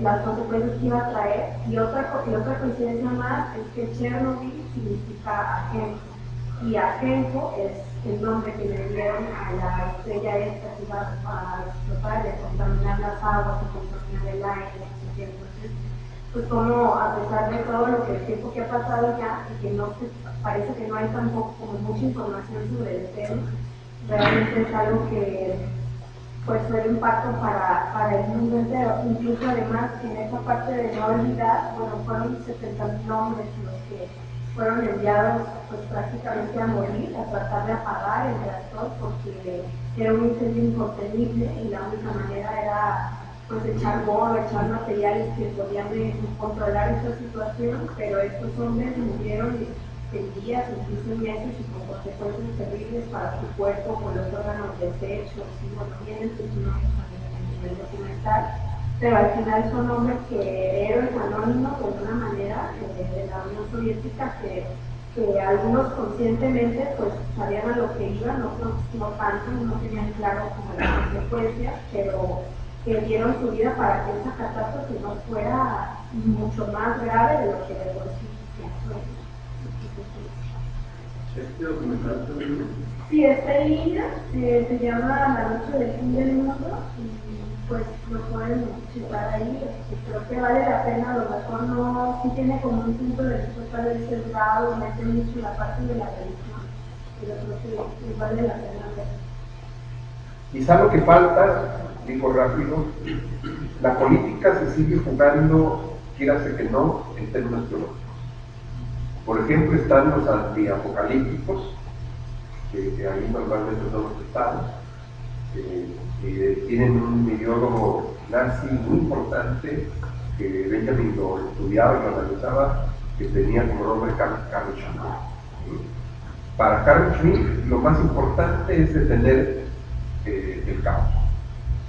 Speaker 5: las consecuencias que iba a traer. Y otra coincidencia más es que Chernobyl significa agente. y Ajenjo es el nombre que le dieron a la estrella esta que iba a explotar, de contaminar las aguas, de contaminar el aire, etc. Entonces, pues como a pesar de todo lo que el tiempo que ha pasado ya, y que no se, parece que no hay tampoco como mucha información sobre el tema, realmente es algo que pues fue de impacto para el mundo entero. Incluso además en esa parte de no olvidar, bueno, fueron 70,000 hombres los que fueron enviados pues prácticamente a morir, a tratar de apagar el reactor porque era un incendio incontenible y la única manera era pues echar bono, echar materiales que podían controlar esta situación, pero estos hombres murieron en días, incluso meses y con consecuencias terribles para su cuerpo, con los órganos deshechos, y bueno, vienen sus nombres en el documental, pero al final son hombres que héroes anónimos de alguna manera de la Unión Soviética que algunos conscientemente pues sabían a lo que iban, otros no tanto, no tenían claro como las consecuencias, pero que dieron su vida para que esa catástrofe no fuera mucho más grave de lo que de por sí ya fue.
Speaker 3: ¿Este documental también?
Speaker 5: Sí, está en línea, se llama La Noche del Fin del Mundo y pues lo pueden checar ahí. Creo que vale la pena, a lo mejor no, sí tiene como un punto de vista tal vez sesgado, mete mucho la parte de la religión, pero creo que vale la pena ver.
Speaker 1: Quizá lo que falta, digo rápido, la política se sigue jugando, quírase que no, en términos teológicos. Por ejemplo, están los antiapocalípticos, que ahí normalmente son los estados, que tienen un ideólogo nazi muy importante, que Benjamin lo estudiaba y lo analizaba, que tenía como nombre Carl Schmitt. Para Carl Schmitt, lo más importante es detener el caos.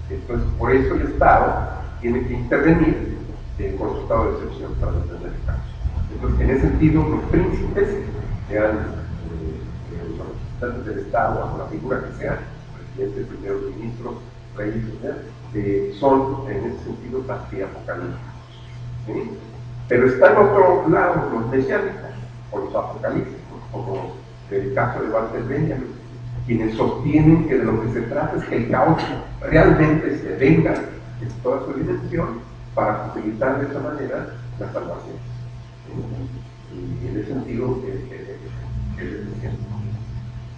Speaker 1: Entonces, por eso el Estado tiene que intervenir con su estado de excepción para detener el caos. Entonces, en ese sentido, los príncipes eran los representantes del Estado, bajo la figura que sea, presidentes, primeros ministros, reyes, son en ese sentido antiapocalípticos. ¿Sí? Pero está en otro lado los mesiánicos, o los apocalípticos, como el caso de Walter Benjamin, quienes sostienen que de lo que se trata es que el caos realmente se venga en toda su dimensión para facilitar de esa manera la salvación. Y en ese sentido es decisión.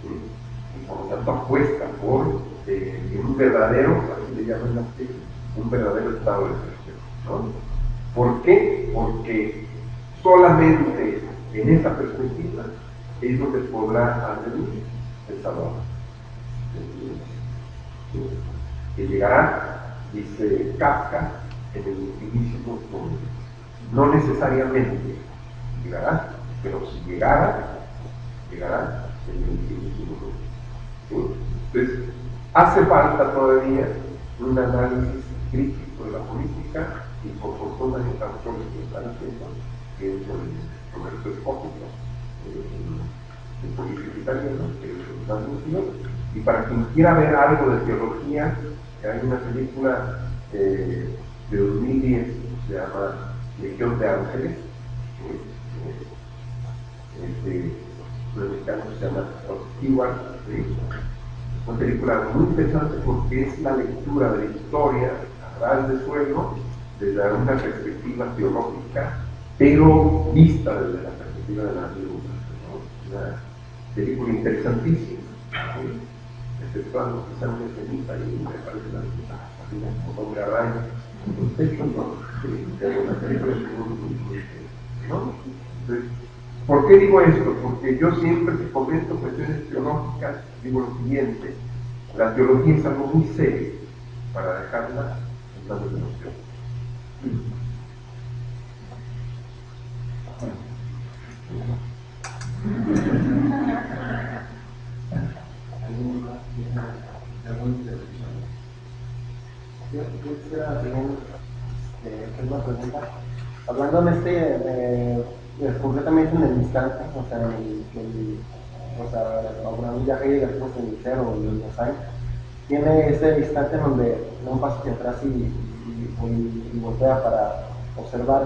Speaker 1: Y por lo tanto apuesta por un verdadero, así le llaman las tesis, un verdadero estado de excepción, ¿no? ¿Por qué? Porque solamente en esa perspectiva es donde podrá advenir el Salvador. Que llegará, dice Kafka, en el ultimísimo momento. No necesariamente llegará, pero si llegara, llegará en el ultimísimo momento. ¿Sí? Entonces, hace falta todavía un análisis crítico de la política y por fortuna de esta autor que está haciendo, que es Roberto Espósito, de política italiano, que es más útil. Y para quien quiera ver algo de teología, hay una película de 2010 que se llama Legión de Ángeles, un mexicano que se llama Stewart. Es una película muy interesante porque es la lectura de la historia a ras de suelo desde una perspectiva teológica, pero vista desde la perspectiva de la Biblia, ¿no? Una película interesantísima, exceptuando quizá una escenita y me parece la como hombre araña, un texto, ¿no? Pero una película ¿no? Entonces, ¿por qué digo esto? Porque yo siempre que comento cuestiones teológicas digo lo siguiente: la teología es algo muy serio para dejarla en manos de los teólogos.
Speaker 7: Yo quisiera también hacer una pregunta. Hablando concretamente en el instante, o sea, Abraham ya llega después del liceo o del Mosaic, tiene ese instante en donde da un paso hacia atrás y voltea para observar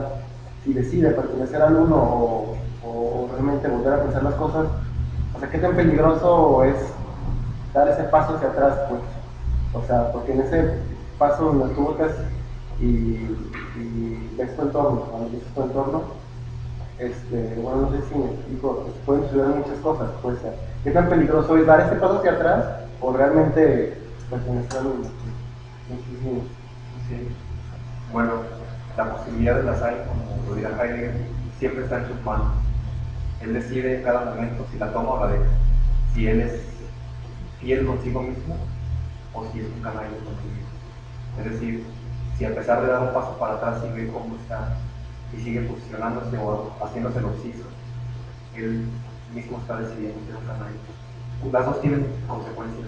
Speaker 7: si decide pertenecer al uno o realmente volver a pensar las cosas. O sea, ¿qué tan peligroso es dar ese paso hacia atrás, pues? O sea, porque en ese paso donde tú volteas y ves tu entorno, analizas tu entorno, bueno, no sé si me explico, pues, pueden suceder muchas cosas, pues, ¿qué tan peligroso es dar ese paso hacia atrás o realmente pertenecer al mundo? Muchísimo.
Speaker 4: Sí. Bueno, la posibilidad de las hay, como lo dirá Heidegger, siempre está en sus manos. Él decide en cada momento si la toma o la deja, si él es fiel consigo mismo o si es un canalla consigo mismo. Es decir, si a pesar de dar un paso para atrás y ve cómo está y sigue posicionándose o haciéndose el oxiso, él mismo está decidiendo ser un canalla. Las dos tienen consecuencias: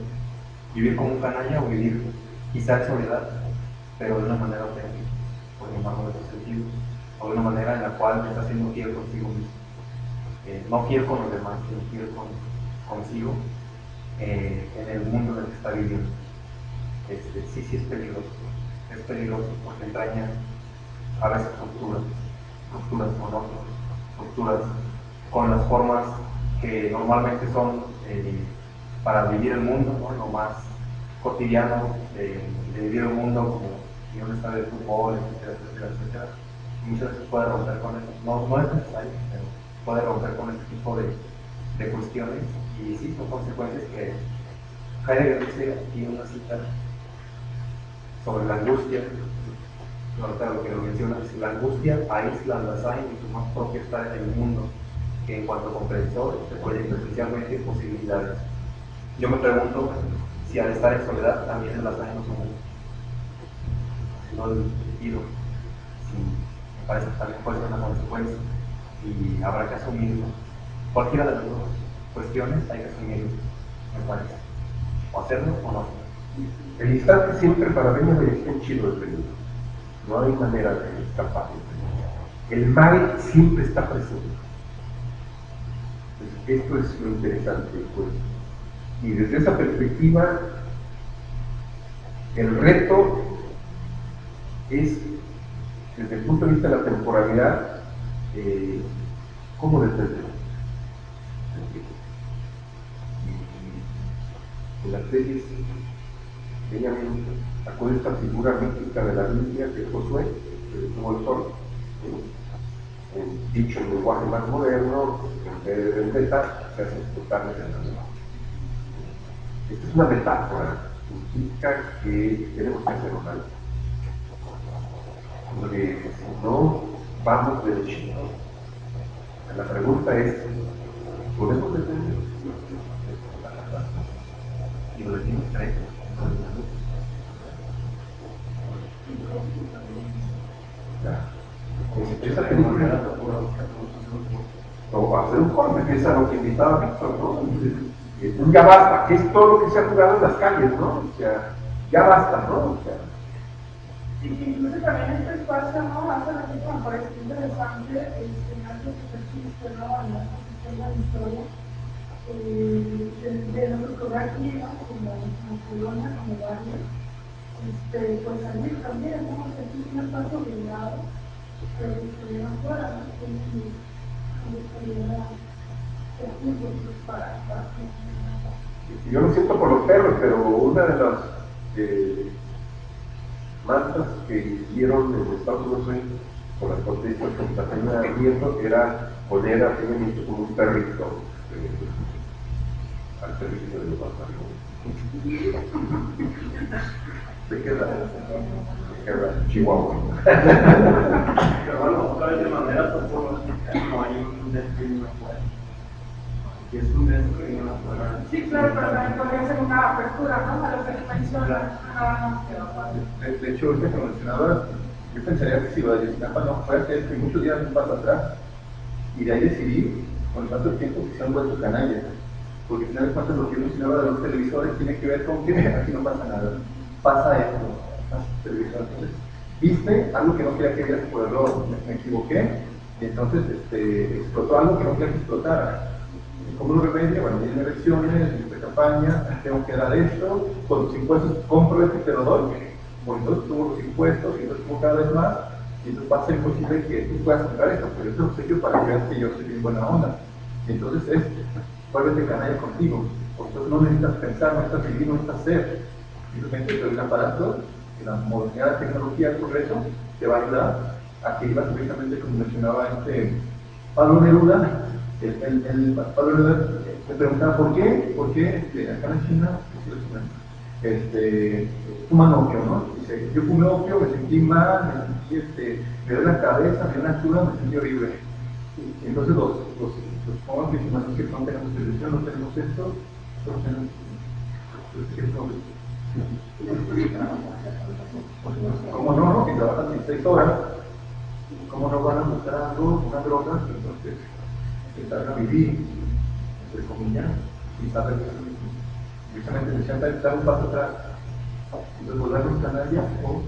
Speaker 4: vivir como un canalla o vivir quizá en soledad, pero de una manera auténtica, por llamarlo de ese sentido, o de una manera en la cual está siendo fiel consigo mismo. No fiel con los demás, sino fiel consigo en el mundo en el que está viviendo. Sí es peligroso. Es peligroso porque entraña a veces rupturas con otros, rupturas con las formas que normalmente son para vivir el mundo, ¿no? Lo más cotidiano de vivir el mundo, como ir a un estadio de fútbol, etcétera. Y muchas veces puede romper con eso. No es necesario, pero puede romper con este tipo de cuestiones. Y sí, son consecuencias que Heidegger dice aquí una cita sobre la angustia. Ahorita lo que lo menciona es la angustia aísla al Dasein y su más propio estar en el mundo, que en cuanto a comprensor se proyecta esencialmente en posibilidades. Yo me pregunto si al estar en soledad también el Dasein no somos, si no el sentido, si me parece que también puede ser una consecuencia y habrá que asumirlo. Cualquiera de las dos cuestiones hay que asumirlo, me parece, o hacerlo o no.
Speaker 1: El instante siempre para Benjamin está en chido el peligro. No hay manera de escapar. El mal siempre está presente. Entonces, esto es lo interesante, pues. Y desde esa perspectiva, el reto es, desde el punto de vista de la temporalidad, ¿cómo detenerlo? Y en las series, Benjamin acude a esta figura mítica de la Biblia que Josué, que tuvo el sol, dicho en lenguaje más moderno, en vez de vendetta, se hace explotar en la lengua. Esta es una metáfora, significa que tenemos que hacer un algo. Porque si no, vamos derechito. La pregunta es, ¿podemos detenerlo? Y lo decimos tres. Esa película, o hacer un corte, que es a lo que invitaba Víctor, ¿no? Ya basta, que es todo lo que se ha jugado en las calles, ¿no? O sea, ya basta, ¿no? O sea,
Speaker 5: incluso también este espacio, ¿no? Hace ratito me parece interesante enseñar los ejercicios, ¿no? En la construcción de la historia, de nuestro lugar aquí, ¿no? Como colonia, como barrio, pues salir también, ¿no? O sea, aquí es un espacio obligado, pero que se viene afuera, ¿no?
Speaker 1: yo lo siento por los perros, pero una de las mantas que hicieron en Estados Unidos con las protestas contra Peña Nieto era poner a Peña Nieto como un perrito al servicio de los batallones. Se queda Chihuahua.
Speaker 2: Pero bueno, otra vez de manera no hay un destino afuera. Que es un dentro y un afuera.
Speaker 5: Sí, claro, pero también podría ser una apertura, ¿no? A lo que menciona.
Speaker 3: De hecho, ahorita que mencionabas, yo pensaría que si lo de Ayotzinapa no fuera que estoy muchos días un paso atrás y de ahí decidir con tanto tiempo que se han vuelto canallas. Porque al final de cuentas lo que mencionaba de los televisores tiene que ver con que aquí no pasa nada. Pasa esto, pasa el televisor. Entonces, viste algo que no quería que vieras por error, me equivoqué, y entonces explotó algo que no quería que explotara. ¿Cómo lo remedio? Bueno, vienen elecciones, viene campaña, tengo que dar esto, con los impuestos compro esto y te lo doy. Bueno, entonces subo los impuestos y entonces subo cada vez más, y entonces va a ser imposible que tú puedas comprar esto, pero eso es obsequio para que veas que yo soy bien buena onda. Y entonces vuélvete canalla contigo, porque no necesitas pensar, no necesitas vivir, no necesitas ser, simplemente te doy un aparato, que la modernidad de tecnología, tu reto, te va a ayudar a que ibas precisamente, como mencionaba Pablo Neruda. Pablo Neruda me preguntaba ¿por qué acá en China fuman opio, ¿no? Dice, yo fumé opio, me sentí mal, me dio la cabeza, me dio una cruda, me sentí horrible. Y entonces los jóvenes que dicen, que no tenemos televisión, no tenemos esto, no tenemos ¿cómo no? Si trabajan 16 horas, ¿cómo no van a buscar algo, una droga? Entonces, empezaron a vivir, entre comillas, y saber que precisamente necesitan dar un paso atrás, entonces volvernos canalla o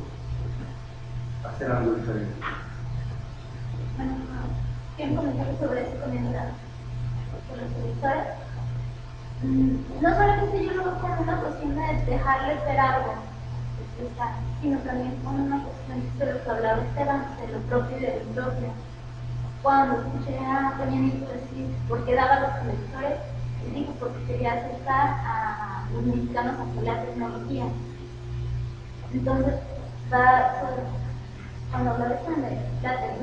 Speaker 3: hacer algo diferente.
Speaker 5: Bueno, quiero comentar sobre eso con los editores. No solamente yo lo veo como una cuestión de dejarles ver algo, sino también como una cuestión de lo que hablaba Esteban, de lo propio y de lo impropio. Cuando escuché a Peña Nieto decir por qué daba los televisores, dijo porque quería acercar a los mexicanos a la tecnología. Entonces, cuando habla de eso,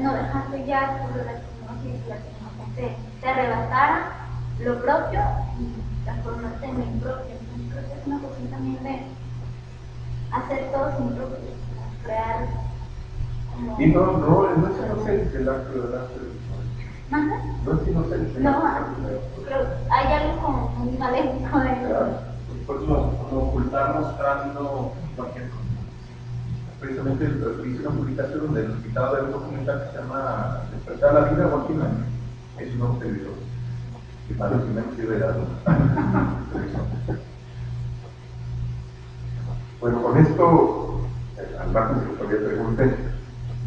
Speaker 5: no dejaste ya sobre la tecnología y la tecnología te arrebatara lo propio y transformarte en lo impropio. Entonces, creo que es una cuestión también de hacer todo sin propio, crear.
Speaker 3: Y no es inocente el acto de la televisión.
Speaker 5: ¿Manda?
Speaker 3: No es inocente.
Speaker 5: No, pero hay algo como muy maléfico de eso.
Speaker 2: Por eso, no ocultar mostrando cualquier cosa.
Speaker 3: Precisamente hice una publicación donde nos invitaba a ver un documental que se llama Despertar la vida o al final. Es un nuevo televisor. Que para los menos sirve de algo.
Speaker 1: Bueno, con esto, al margen de lo que todavía pregunté,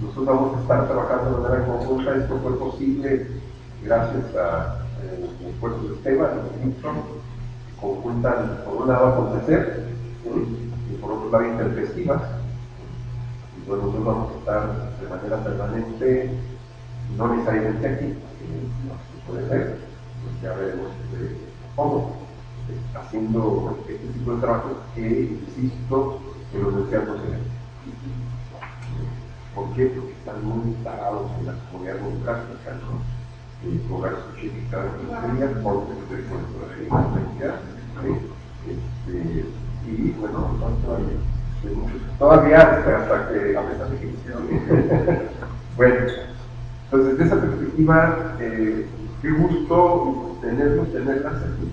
Speaker 1: nosotros vamos a estar trabajando de manera conjunta. Esto fue posible gracias a los esfuerzos de Esteban y de Nixon, que conjuntan, por un lado, acontecer, y por otro lado, Interfestivas. Y bueno, nosotros vamos a estar de manera permanente, no necesariamente aquí, puede ser, pues ya veremos cómo, haciendo este tipo de trabajos que, insisto, que los deseamos tener. ¿Por qué? Porque están muy instalados en la comunidad democrática, ¿no? Cobrar su cheque cada 15 días, por y bueno, todavía hasta que a pesar de que bueno, entonces desde esa perspectiva, qué gusto tenerlas aquí,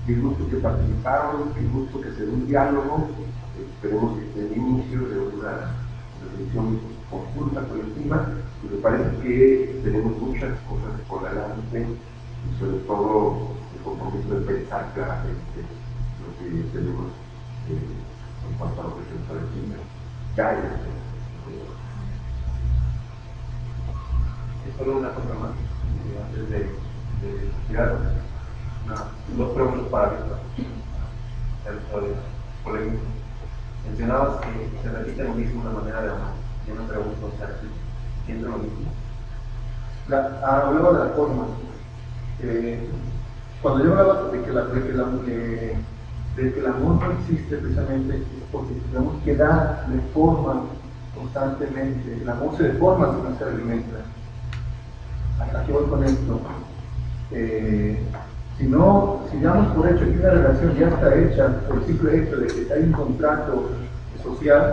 Speaker 1: qué gusto que participaron, qué gusto que se dé un diálogo, esperemos que sea el inicio de una reflexión conjunta, colectiva, y me parece que tenemos muchas cosas por delante, y sobre todo el compromiso de pensar claramente lo que tenemos en cuanto a lo que se nos avecina. Ya es
Speaker 4: solo una cosa más, antes de tirar dos preguntas para Víctor. Polémico. Mencionabas que se repite lo mismo una manera de amar. Yo me pregunto, o sea, ¿siente lo mismo?
Speaker 3: Hablaba de la forma. Cuando yo hablaba de que el amor no existe precisamente, es porque tenemos que darle forma constantemente. El amor se deforma si no se alimenta. Aquí voy con esto. Si damos por hecho que una relación ya está hecha por el simple hecho de que hay un contrato social,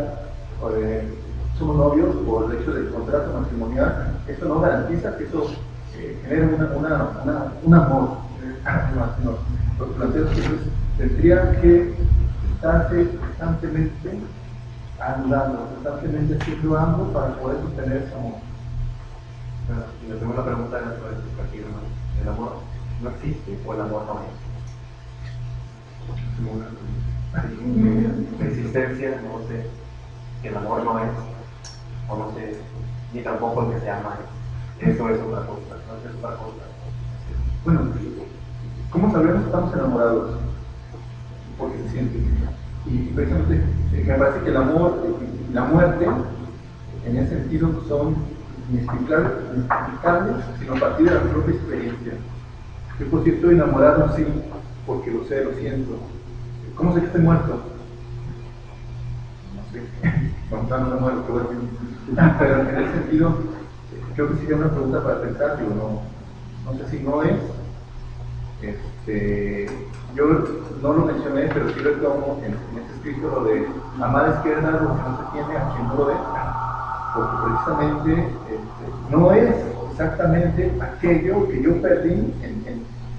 Speaker 3: somos novios, por el hecho del contrato matrimonial, eso no garantiza que eso genere un amor. Los planteos tendrían que estarse constantemente anulando, constantemente haciendo algo para poder sostener ese amor.
Speaker 4: Bueno, y la segunda pregunta era sobre tu partido, ¿no? ¿El amor no existe o el amor no es? La existencia, no sé, que el amor no es, o no sé, ni tampoco el que se ama es. Eso es otra cosa, no es otra cosa.
Speaker 3: Bueno, ¿cómo sabemos que estamos enamorados? Porque se siente. Y precisamente me parece que el amor y la muerte, en ese sentido, son inexplicables, sino a partir de la propia experiencia. Yo por cierto enamorado, sí, porque lo sé, lo siento. ¿Cómo sé que estoy muerto? No sé, contando no muero, pero bueno. Pero en ese sentido, creo que sería una pregunta para pensar, digo, no sé si no es. Yo no lo mencioné, pero sí retomo en este escrito lo de amar a izquierda lo que no se tiene a quien no lo ve, porque precisamente no es exactamente aquello que yo perdí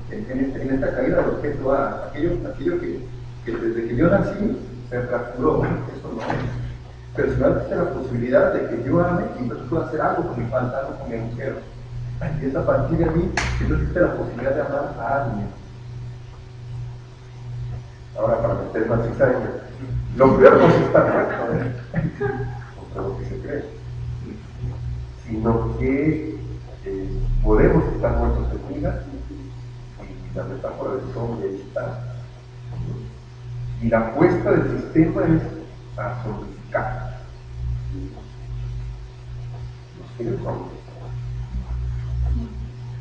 Speaker 3: en esta caída del objeto A, aquello que desde que yo nací se fracturó, eso no es. Pero si no existe la posibilidad de que yo ame y entonces pueda hacer algo con mi falta, algo con mi agujero. Y es a partir de ahí que no existe la posibilidad de amar a alguien.
Speaker 1: Ahora, para meter más cizaña, lo peor no es estar muerto, contra lo que se cree, sino que podemos estar muertos en vida, y la metáfora del zombie ahí está. Y la apuesta del sistema es a zombificar. Nos quieren zombies.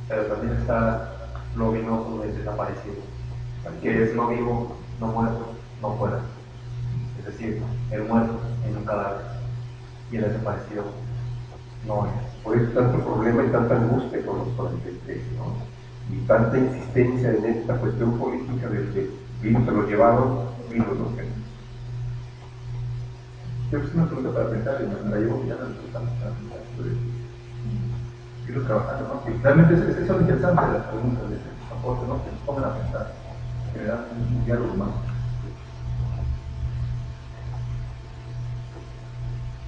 Speaker 4: Pero también está lo vinoso del desaparecido, que es no vivo, no muerto, no fuera. Es decir, el muerto en un cadáver y el desaparecido no es.
Speaker 1: Por eso tanto problema y tanta angustia con los 43, ¿no? Y tanta insistencia en esta cuestión política de que vino se lo llevaron, vino los que.
Speaker 3: Creo que es una pregunta para pensar y me la llevo ya la estamos irlo trabajando, ¿no? Y realmente eso es lo interesante de las preguntas, de ese aporte, ¿no? Que nos pongan a pensar, que me dan un diálogo más.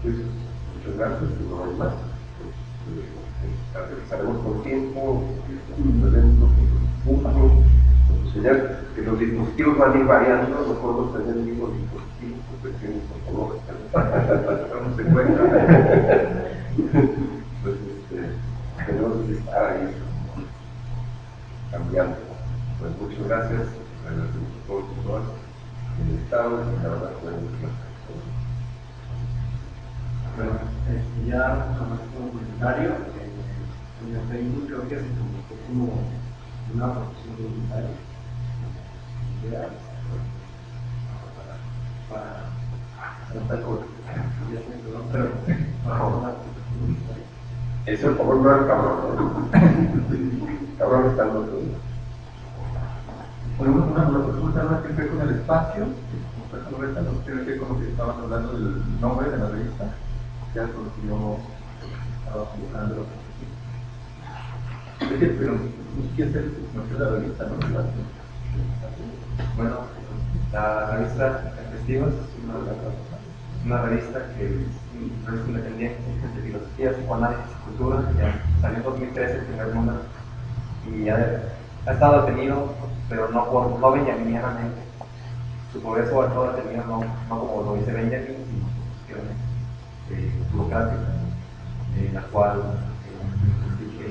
Speaker 1: Pues, muchas gracias, no hay más. Regresaremos con tiempo, nos vemos puntos. Enseñar que los dispositivos van a ir variando, no podemos tener el mismo dispositivo, pues tienen colores, no se encuentra. Pues tenemos que estar ahí cambiando. Pues muchas gracias, agradecemos a todos y todas en el estado y la verdad fue un placer.
Speaker 2: Bueno, ya nomás como comentario, en el Facebook creo que se convirtió como una profesión voluntaria. Para
Speaker 1: Eso el favor no era el cabrón, ¿no? Cabrón está en otro.
Speaker 3: Ponemos una pregunta más que ver con el espacio, no tiene que ver con lo que estaban hablando del nombre de la revista, ya con lo que yo estaba buscando. Pero no quiere ser la revista, ¿no?
Speaker 4: Bueno, la revista Festivos es una revista que es independiente de filosofía, psicoanálisis y cultura. Ya salió en 2013 el primer número y ha estado detenido, pero no benjaminianamente. Su progreso ha estado detenido no como lo dice Benjamin, sino su cuestiones burocráticas, la cual hay que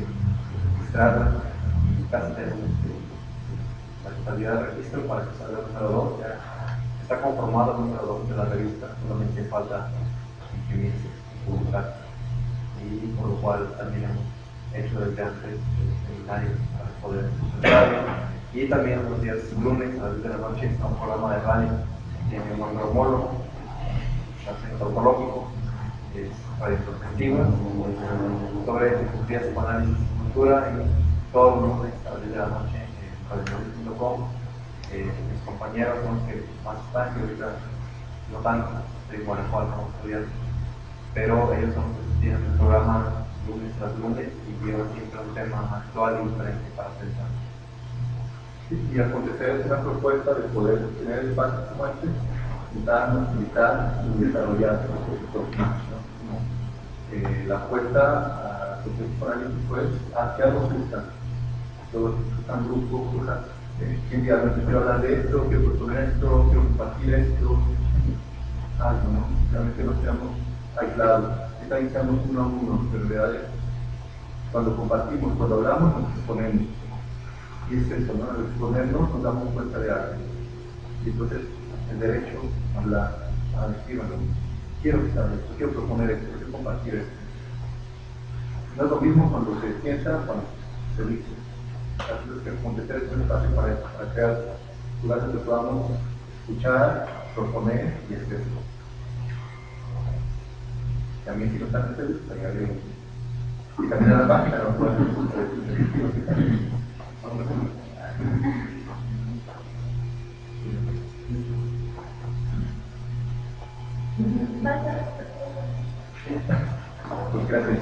Speaker 4: registrarla y casi tenemos la totalidad del registro para que salga el número 2. Ya está conformado el número 2 de la revista, solamente falta imprimirse y publicar. Y por lo cual también hemos hecho desde antes seminarios para poder presentarlo. Y también los días lunes a las 10 de la noche está un programa de radio que tiene un neuromólogo, antropológico, es radio perspectiva, sobre filosofía, psicoanálisis y cultura, y todos los lunes a las 10 de la noche en radionotis.com. Mis compañeros son los que más están, que ahorita no tanto, estoy en Guanajuato como estudiante, pero ellos son los que tienen el programa lunes tras lunes y llevan siempre un tema actual y diferente para pensar.
Speaker 3: Y acontecer es una propuesta de poder tener espacios como este, juntarnos, invitar y desarrollar nuestros programas, ¿no? La apuesta a cuestiones paralímpicos es hacia los que están. Todos están grupos, cosas. ¿Quién diga, no quiero hablar de esto, quiero proponer esto, quiero compartir esto? Algo, ¿no? Realmente no seamos aislados, ahí estamos uno a uno, pero en realidad cuando compartimos, cuando hablamos, nos exponemos. Y es eso, ¿no? Al exponernos nos damos cuenta de algo. Y entonces el derecho a hablar, a decir, bueno, quiero que esto, quiero proponer esto, quiero compartir esto. No es lo mismo cuando se piensa, cuando se dice. Entonces, que completar este espacio para crear lugares donde podamos escuchar, proponer y expresar. También si no están ustedes, pues agregarle y también a la página, ¿no? Pues gracias.